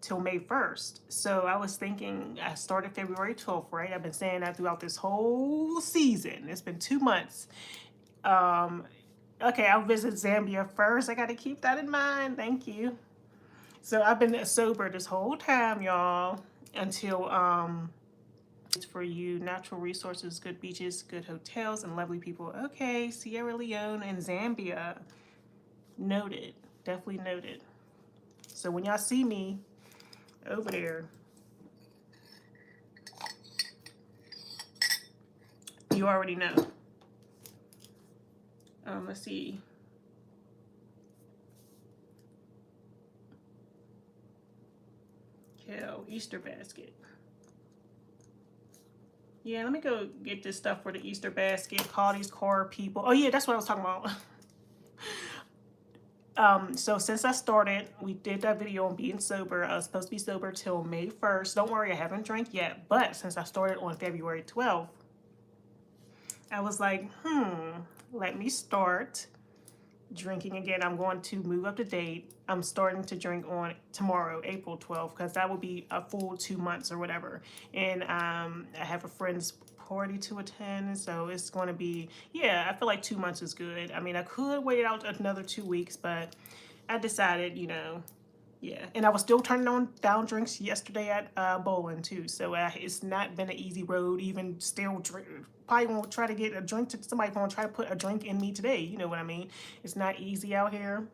till May 1st. So I was thinking, I started February 12th, right? I've been saying that throughout this whole season. It's been 2 months. Okay, I'll visit Zambia first. I got to keep that in mind. Thank you. So I've been sober this whole time, y'all, until it's for you. Natural resources, good beaches, good hotels, and lovely people. Okay, Sierra Leone and Zambia. Noted. Definitely noted. So when y'all see me over there, you already know. Let's see. Kale, Easter basket. Yeah, let me go get this stuff for the Easter basket. Call these car people. Oh yeah, that's what I was talking about. So since I started, we did that video on being sober. I was supposed to be sober till May 1st. Don't worry, I haven't drank yet. But since I started on February 12th, I was like, let me start drinking again. I'm going to move up to date. I'm starting to drink on tomorrow, April 12th, because that will be a full 2 months or whatever. And I have a friend's party to attend, so it's going to be, yeah, I feel like 2 months is good. I mean, I could wait out another 2 weeks, but I decided, you know, yeah. And I was still turning down drinks yesterday at bowling too, so it's not been an easy road. Even still probably won't try to get a drink to somebody, gonna try to put a drink in me today, you know what I mean? It's not easy out here,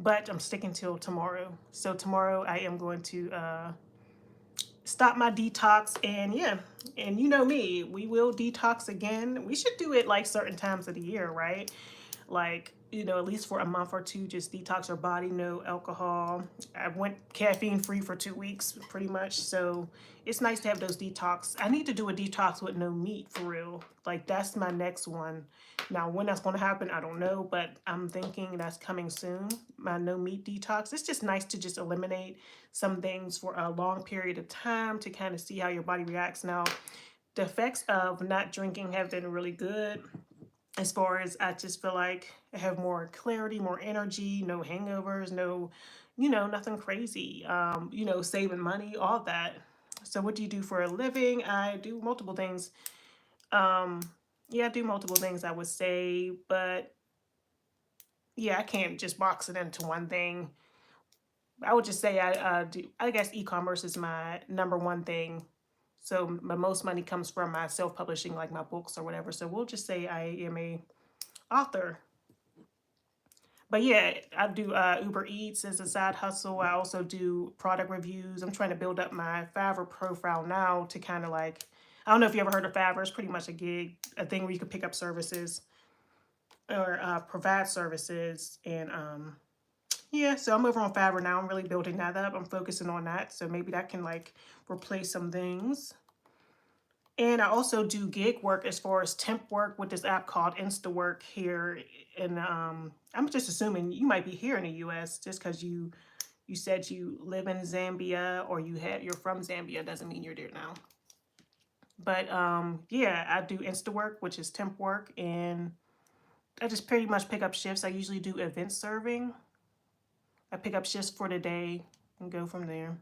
but I'm sticking till tomorrow. So tomorrow I am going to stop my detox, and yeah, and you know me, we will detox again. We should do it like certain times of the year, right? Like at least for a month or two, just detox our body, no alcohol. I went caffeine free for 2 weeks, pretty much. So it's nice to have those detox. I need to do a detox with no meat for real. Like that's my next one. Now, when that's going to happen, I don't know, but I'm thinking that's coming soon. My no meat detox. It's just nice to just eliminate some things for a long period of time to kind of see how your body reacts. Now, the effects of not drinking have been really good. As far as I just feel like I have more clarity, more energy, no hangovers, no, nothing crazy. Saving money, all that. So what do you do for a living? I do multiple things. Um, yeah, I do multiple things, I would say, but yeah, I can't just box it into one thing. I would just say I do. I guess e-commerce is my number one thing. So my most money comes from my self-publishing, like my books or whatever. So we'll just say I am a author. But yeah, I do Uber Eats as a side hustle. I also do product reviews. I'm trying to build up my Fiverr profile now to kind of like, I don't know if you ever heard of Fiverr. It's pretty much a gig, a thing where you can pick up services or provide services. And yeah, so I'm over on Fiverr now. I'm really building that up. I'm focusing on that. So maybe that can like replace some things. And I also do gig work as far as temp work with this app called Instawork here. And I'm just assuming you might be here in the US just because you said you live in Zambia or you're from Zambia doesn't mean you're there now. But yeah, I do Instawork, which is temp work, and I just pretty much pick up shifts. I usually do event serving. I pick up shifts for the day and go from there.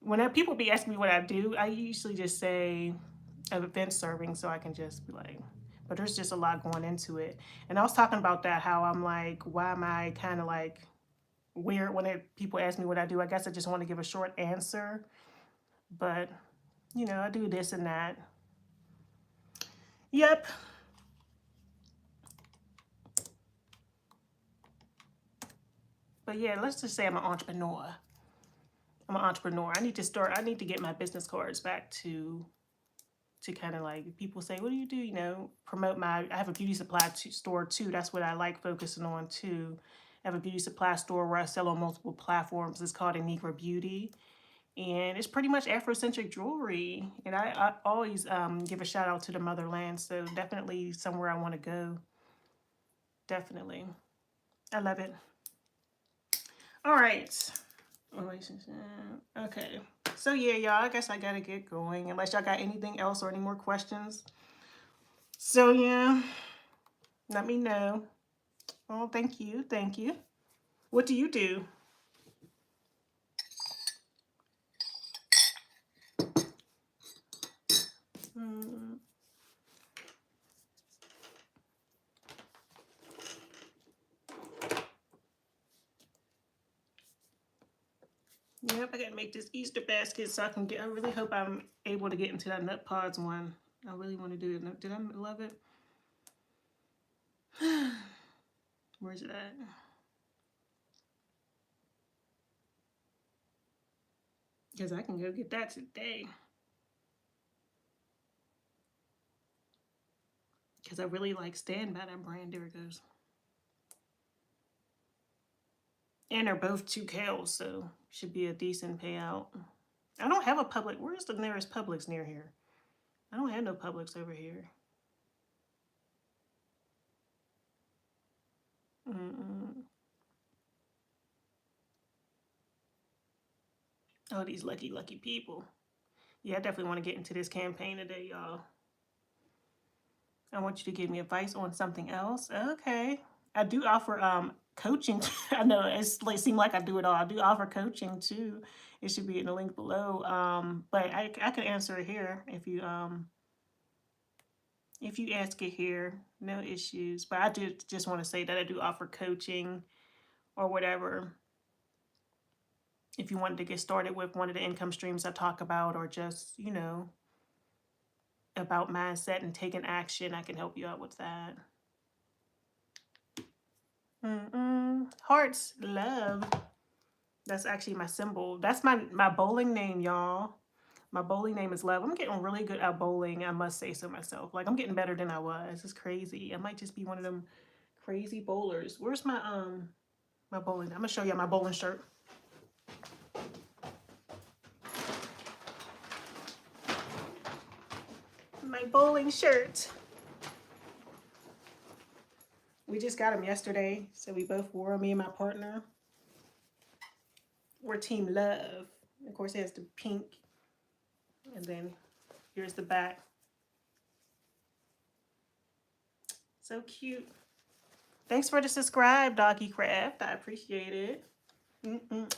When people be asking me what I do, I usually just say event serving so I can just be like, but there's just a lot going into it. And I was talking about that, how I'm like, why am I kind of like weird when people ask me what I do? I guess I just want to give a short answer, but I do this and that. Yep. But yeah, let's just say I'm an entrepreneur. I need to get my business cards back to kind of like, people say, what do you do? Promote I have a beauty supply store too. That's what I like focusing on too. I have a beauty supply store where I sell on multiple platforms. It's called Anegra Beauty. And it's pretty much Afrocentric jewelry. And I always give a shout out to the motherland. So definitely somewhere I want to go. Definitely. I love it. All right. Relationship. Okay. So yeah, y'all, I guess I gotta get going. Unless y'all got anything else or any more questions. So yeah, let me know. Oh, thank you. Thank you. What do you do? Yep, I gotta make this Easter basket so I can I really hope I'm able to get into that nut pods one. I really want to do it. Did I love it? Where's it at? Because I can go get that today. Because I really like stand by that brand. There it goes. And they're both 2 kales, so should be a decent payout. I don't have a Publix. Where's the nearest Publix near here? I don't have no Publix over here. Oh, these lucky, lucky people. Yeah, I definitely want to get into this campaign today, y'all. I want you to give me advice on something else. Okay. I do offer coaching. I know it seems like I do it all. I do offer coaching too. It should be in the link below. But I can answer it here if you ask it here. No issues. But I do just want to say that I do offer coaching or whatever. If you wanted to get started with one of the income streams I talk about, or just, about mindset and taking action, I can help you out with that. Hearts, love. That's actually my symbol. That's my bowling name, y'all. My bowling name is love. I'm getting really good at bowling, I must say so myself. Like, I'm getting better than I was. It's crazy. I might just be one of them Crazy bowlers. Where's my bowling? I'm gonna show you my bowling shirt. My bowling shirt. We just got them yesterday, so we both wore them, me and my partner. We're Team Love. Of course, it has the pink. And then here's the back. So cute. Thanks for the subscribe, Doggy Craft. I appreciate it.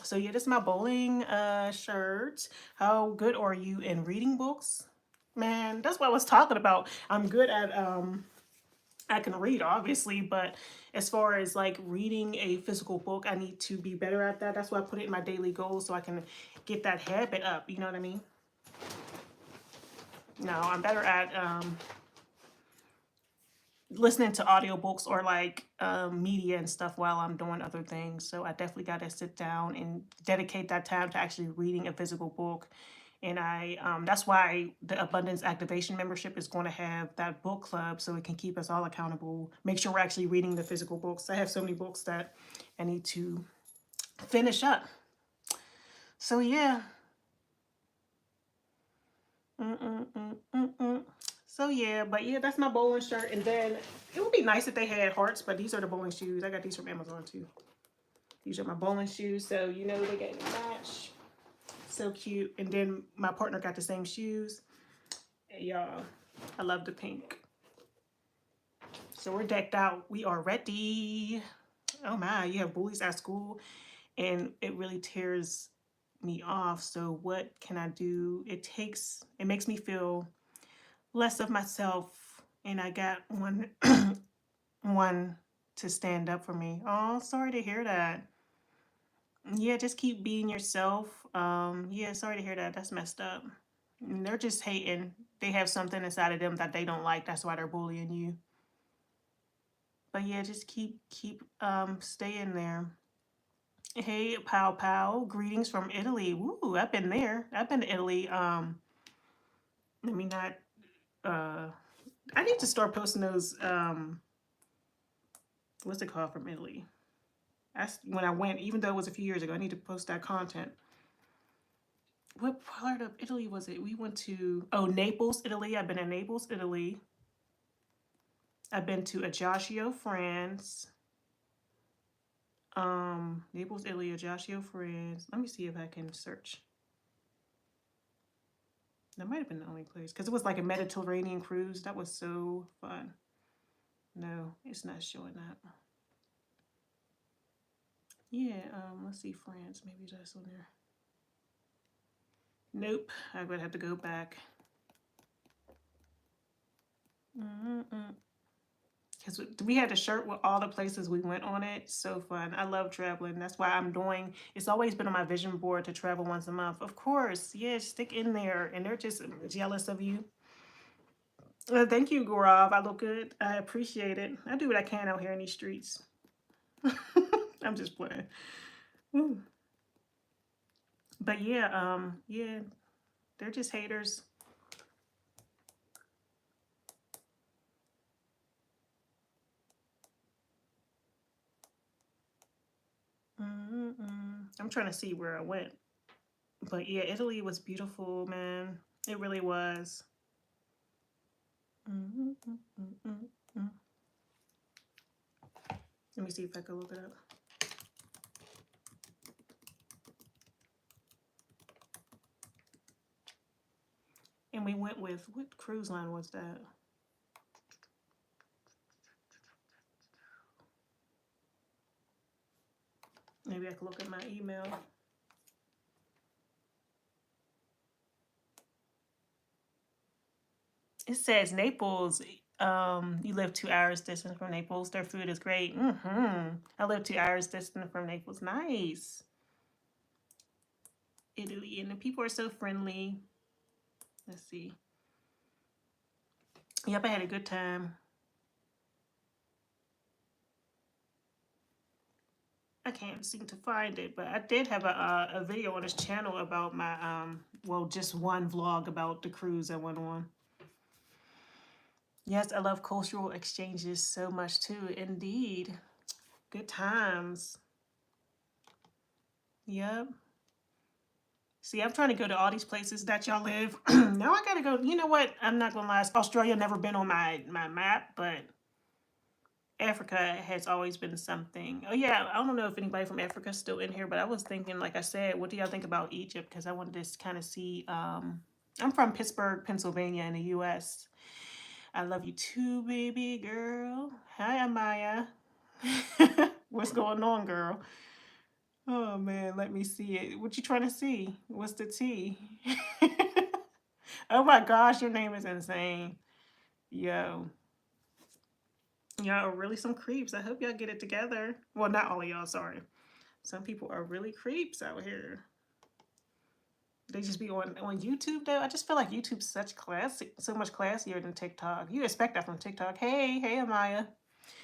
So yeah, this is my bowling shirt. How good are you in reading books? Man, that's what I was talking about. I'm good at I can read obviously, but as far as like reading a physical book, I need to be better at that. That's why I put it in my daily goals so I can get that habit up. You know what I mean? No, I'm better at listening to audiobooks or like media and stuff while I'm doing other things. So I definitely got to sit down and dedicate that time to actually reading a physical book. And I that's why the Abundance Activation membership is going to have that book club so it can keep us all accountable. Make sure we're actually reading the physical books. I have so many books that I need to finish up. So yeah. So yeah, but yeah, that's my bowling shirt. And then it would be nice if they had hearts, but these are the bowling shoes. I got these from Amazon too. These are my bowling shoes, so you know they get a match. So cute. And then my partner got the same shoes. Hey, y'all, I love the pink. So we're decked out. We are ready. Oh my, you have bullies at school, and it really tears me off. So what can I do? It makes me feel less of myself, and I got one to stand up for me. Oh, sorry to hear that. Yeah, just keep being yourself. Yeah, sorry to hear that. That's messed up. And they're just hating. They have something inside of them that they don't like. That's why they're bullying you. But yeah, just keep staying there. Hey, Pow Pow. Greetings from Italy. Woo, I've been there. I've been to Italy. Let me not I need to start posting those what's it called from Italy? That's when I went, even though it was a few years ago, I need to post that content. What part of Italy was it? We went to, oh, Naples, Italy. I've been in Naples, Italy. I've been to Ajaccio, France. Naples, Italy, Ajaccio, France. Let me see if I can search. That might have been the only place because it was like a Mediterranean cruise. That was so fun. No, it's not showing that. Yeah, let's see, France. Maybe that's on there. Nope, I'm gonna have to go back. Because we had a shirt with all the places we went on it. So fun. I love traveling. That's why it's always been on my vision board to travel once a month. Of course, yeah, stick in there. And they're just jealous of you. Thank you, Gaurav. I look good. I appreciate it. I do what I can out here in these streets. I'm just playing. Ooh. But yeah, yeah, they're just haters. I'm trying to see where I went. But yeah, Italy was beautiful, man. It really was. Let me see if I can look it up. And we went with, what cruise line was that? Maybe I could look at my email. It says Naples. You live 2 hours distance from Naples. Their food is great. I live 2 hours distant from Naples. Nice. Italy, and the people are so friendly. Let's see. Yep, I had a good time. I can't seem to find it, but I did have a video on this channel about my well, just one vlog about the cruise I went on. Yes, I love cultural exchanges so much too. Indeed. Good times. Yep. See, I'm trying to go to all these places that y'all live. Now I gotta go. You know what? I'm not gonna lie. Australia never been on my map, but Africa has always been something. Oh yeah, I don't know if anybody from Africa is still in here, but I was thinking, like I said, what do y'all think about Egypt? Because I wanted to kind of see. I'm from Pittsburgh, Pennsylvania, in the U.S. I love you too, baby girl. Hi, Amaya. What's going on, girl? Oh man, let me see it. What you trying to see? What's the tea? Oh my gosh, your name is insane. Yo, y'all are really some creeps. I hope y'all get it together. Well, not all of y'all, sorry. Some people are really creeps out here. They just be on YouTube though. I just feel like YouTube's so much classier than TikTok. You expect that from TikTok. Hey, Amaya.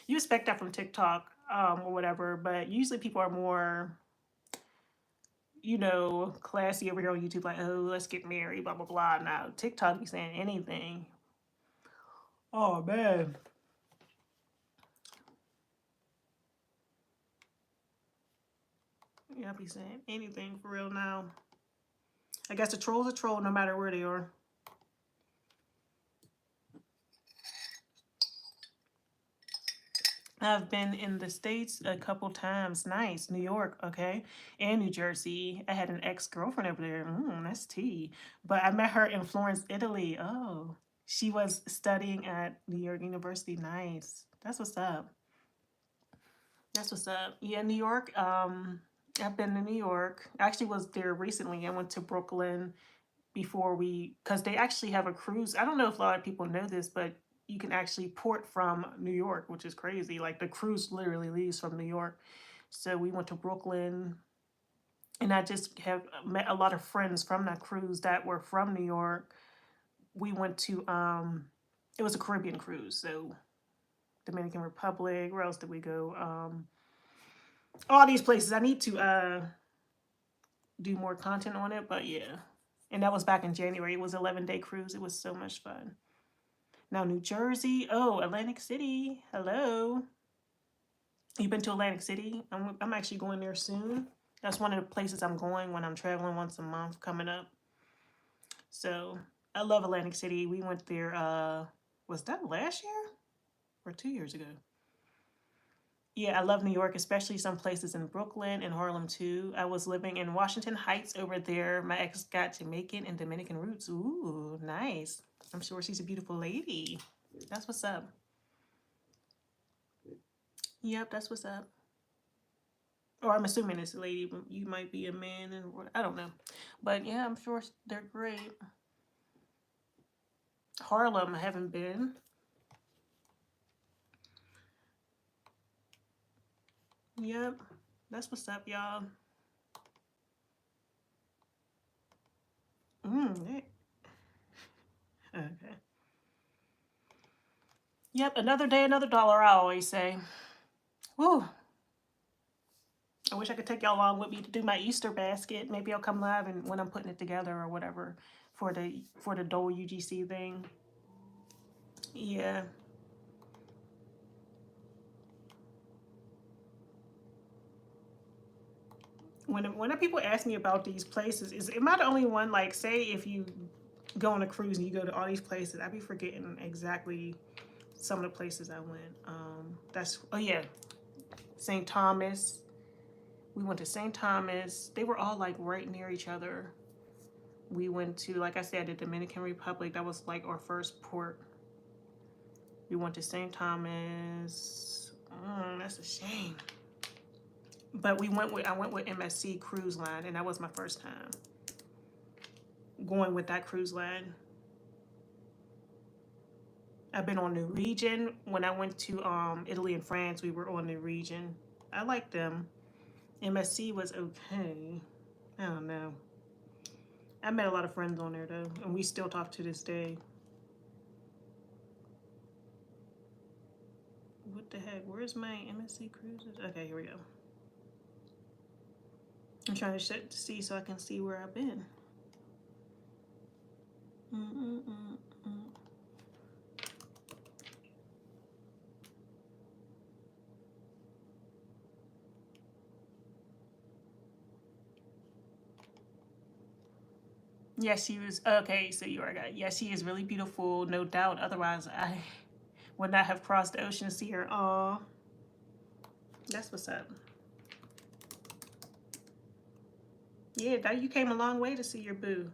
You expect that from TikTok, or whatever, but usually people are more, classy over here on YouTube, like, oh, let's get married, blah blah blah. Now TikTok be saying anything. Oh man. Yeah, I be saying anything for real now. I guess a troll's a troll no matter where they are. I've been in the States a couple times. Nice. New York, okay. And New Jersey. I had an ex-girlfriend over there. That's tea. But I met her in Florence, Italy. Oh. She was studying at New York University. Nice. That's what's up. That's what's up. Yeah, New York. I've been to New York. I actually was there recently. I went to Brooklyn because they actually have a cruise. I don't know if a lot of people know this, but you can actually port from New York, which is crazy. Like the cruise literally leaves from New York. So we went to Brooklyn, and I just have met a lot of friends from that cruise that were from New York. We went to it was a Caribbean cruise, so Dominican Republic. Where else did we go? All these places. I need to do more content on it, but yeah. And that was back in January. It was 11-day cruise. It was so much fun. Now New Jersey. Oh, Atlantic City. Hello. You been to Atlantic City? I'm actually going there soon. That's one of the places I'm going when I'm traveling once a month coming up. So I love Atlantic City. We went there. Was that last year or 2 years ago? Yeah, I love New York, especially some places in Brooklyn and Harlem too. I was living in Washington Heights over there. My ex got Jamaican and Dominican roots. Ooh, nice. I'm sure she's a beautiful lady. That's what's up. Yep, that's what's up. Or I'm assuming it's a lady, but you might be a man, and I don't know. But yeah, I'm sure they're great. Harlem, I haven't been. Yep, that's what's up, y'all. Okay. Yep, another day, another dollar, I always say. Woo. I wish I could take y'all along with me to do my Easter basket. Maybe I'll come live and when I'm putting it together or whatever for the Dole UGC thing. Yeah. When people ask me about these places, am I the only one? Like, say if you go on a cruise and you go to all these places, I be forgetting exactly some of the places I went. Oh yeah, St. Thomas. We went to St. Thomas. They were all like right near each other. We went to, like I said, the Dominican Republic. That was like our first port. We went to St. Thomas. That's a shame. But I went with MSC Cruise Line, and that was my first time going with that cruise line. I've been on the Region. When I went to Italy and France, we were on the Region. I liked them. MSC was okay. I don't know. I met a lot of friends on there though, and we still talk to this day. What the heck? Where's my MSC cruises? Okay, here we go. I'm trying to see so I can see where I've been. Yes, she was. Okay, so you are right. Yes, she is really beautiful, no doubt. Otherwise, I would not have crossed the ocean to see her. Aw, that's what's up. Yeah, that you came a long way to see your boo.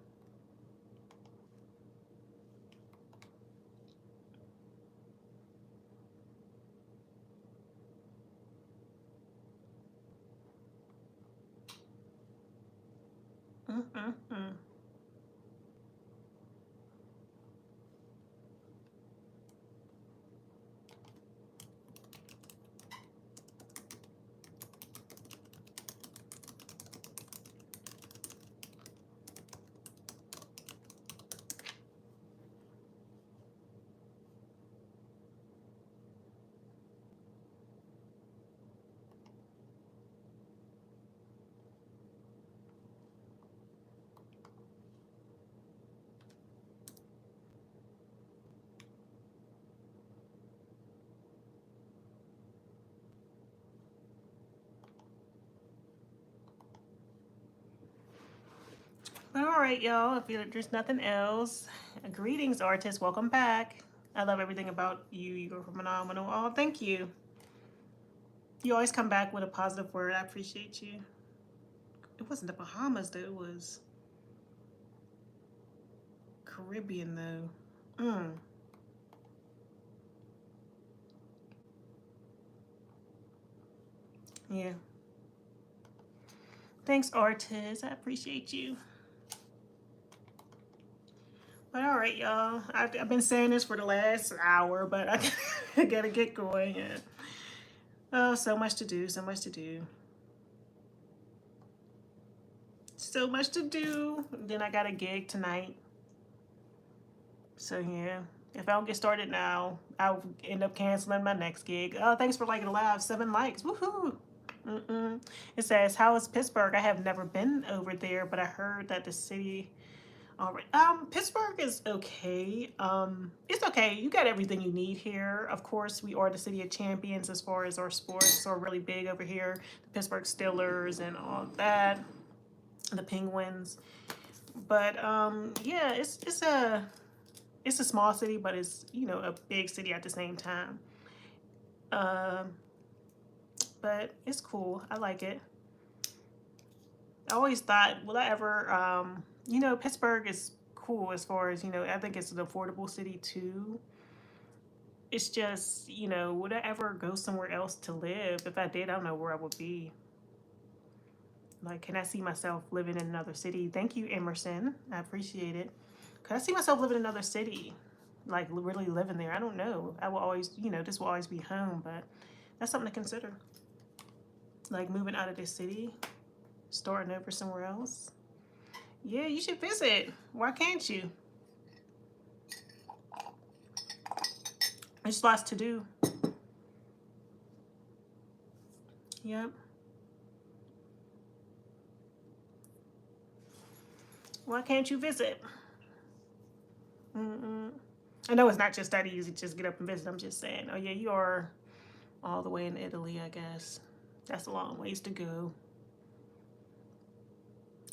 Mm-mm-mm. But all right, y'all. If there's nothing else, greetings, artists. Welcome back. I love everything about you. You're phenomenal. Oh, thank you. You always come back with a positive word. I appreciate you. It wasn't the Bahamas though. It was Caribbean though. Yeah. Thanks, artists. I appreciate you. But all right, y'all. I've been saying this for the last hour, but I gotta get going. Yeah. Oh, so much to do. So much to do. So much to do. Then I got a gig tonight. So yeah. If I don't get started now, I'll end up canceling my next gig. Oh, thanks for liking the live. 7 likes. Woohoo! It says, "How is Pittsburgh? I have never been over there, but I heard that the city." All right. Pittsburgh is okay. It's okay. You got everything you need here. Of course, we are the city of champions as far as our sports are really big over here. The Pittsburgh Steelers and all that, the Penguins. But yeah, it's a small city, but it's a big city at the same time. Um, but it's cool. I like it. I always thought, will I ever? Pittsburgh is cool as far as I think it's an affordable city too. It's just would I ever go somewhere else to live? If I did, I don't know where I would be. Like, can I see myself living in another city? Thank you, Emerson. I appreciate it. Can I see myself living in another city? Like, really living there? I don't know. I will always, this will always be home, but that's something to consider. Like, moving out of this city, starting over somewhere else. Yeah, you should visit. Why can't you? There's lots to do. Yep. Why can't you visit? Mm-mm. I know it's not just that easy to just get up and visit. I'm just saying. Oh, yeah, you are all the way in Italy, I guess. That's a long ways to go.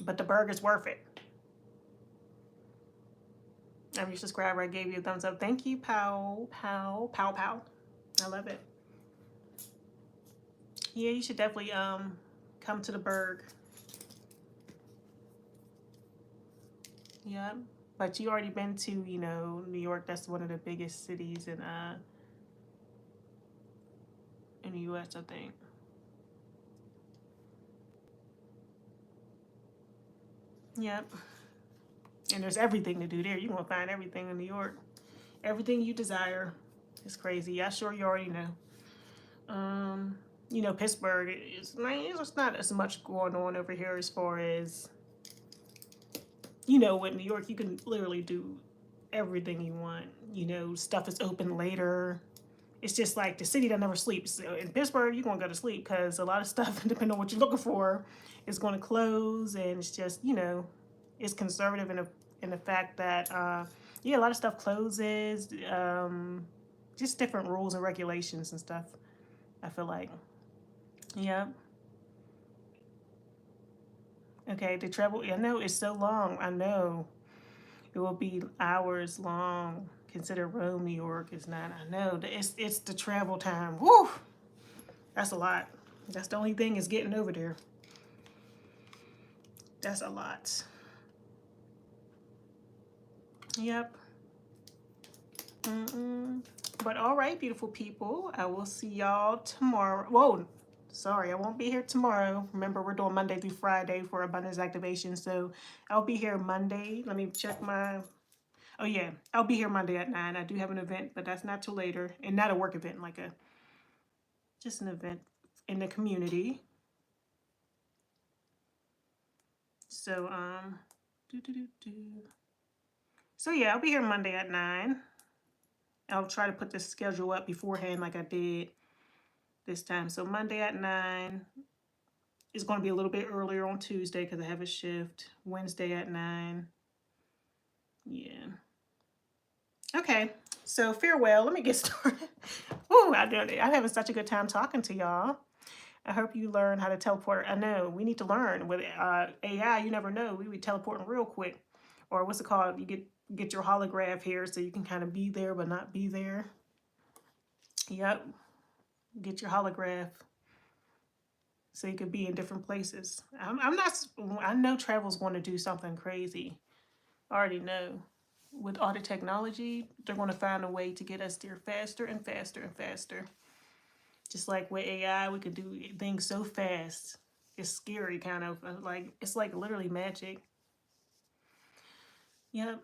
But the burger's worth it. I'm your subscriber. I gave you a thumbs up. Thank you, pow, pow, pow, pow. I love it. Yeah, you should definitely come to the Berg. Yeah. But you already been to, New York. That's one of the biggest cities in the US, I think. Yep. And there's everything to do there. You're gonna find everything in New York. Everything you desire. It's crazy. I'm sure you already know. Pittsburgh is like it's not as much going on over here as far as with New York. You can literally do everything you want. Stuff is open later. It's just like the city that never sleeps. So in Pittsburgh, you're gonna go to sleep because a lot of stuff, depending on what you're looking for, is going to close, and it's just it's conservative in the fact that yeah, a lot of stuff closes. Just different rules and regulations and stuff. I feel like, yeah. Okay, the travel. I know it's so long. I know. It will be hours long. Consider Rome, New York is not. I know. It's the travel time. Woo! That's a lot. That's the only thing is getting over there. That's a lot. Yep. But all right, beautiful people. I will see y'all tomorrow. Whoa. Sorry, I won't be here tomorrow. Remember, we're doing Monday through Friday for abundance activation. So I'll be here Monday. Let me check my... Oh, yeah. I'll be here Monday at 9. I do have an event, but that's not till later. And not a work event, like just an event in the community. So, So, yeah, I'll be here Monday at 9. I'll try to put this schedule up beforehand like I did this time. So Monday at 9. It's going to be a little bit earlier on Tuesday because I have a shift. Wednesday at 9. Yeah. Okay. So farewell. Let me get started. Ooh, I'm having such a good time talking to y'all. I hope you learn how to teleport. I know we need to learn with AI. You never know. We be teleporting real quick. Or what's it called? You get your holograph here so you can kind of be there but not be there. Yep. Get your holograph so you could be in different places. I know travel's going to do something crazy. I already know. With all the technology, they're going to find a way to get us there faster and faster and faster. Just like with AI, we could do things so fast. It's scary, kind of. It's like literally magic. Yep.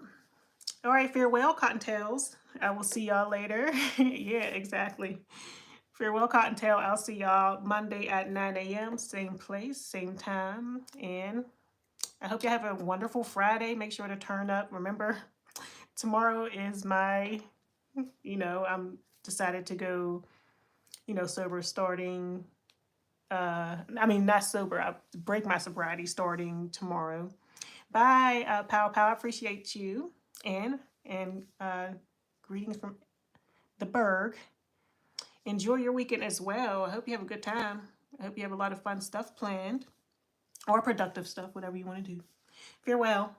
All right, farewell, Cottontails. I will see y'all later. Yeah, exactly. Farewell, Cottontail. I'll see y'all Monday at 9 a.m. Same place, same time. And I hope you have a wonderful Friday. Make sure to turn up. Remember, tomorrow is my, I'm decided to go, sober starting. Not sober. I break my sobriety starting tomorrow. Bye, Pow Pow. I appreciate you. And greetings from the Berg. Enjoy your weekend as well. I hope you have a good time. I hope you have a lot of fun stuff planned or productive stuff, whatever you want to do. Farewell.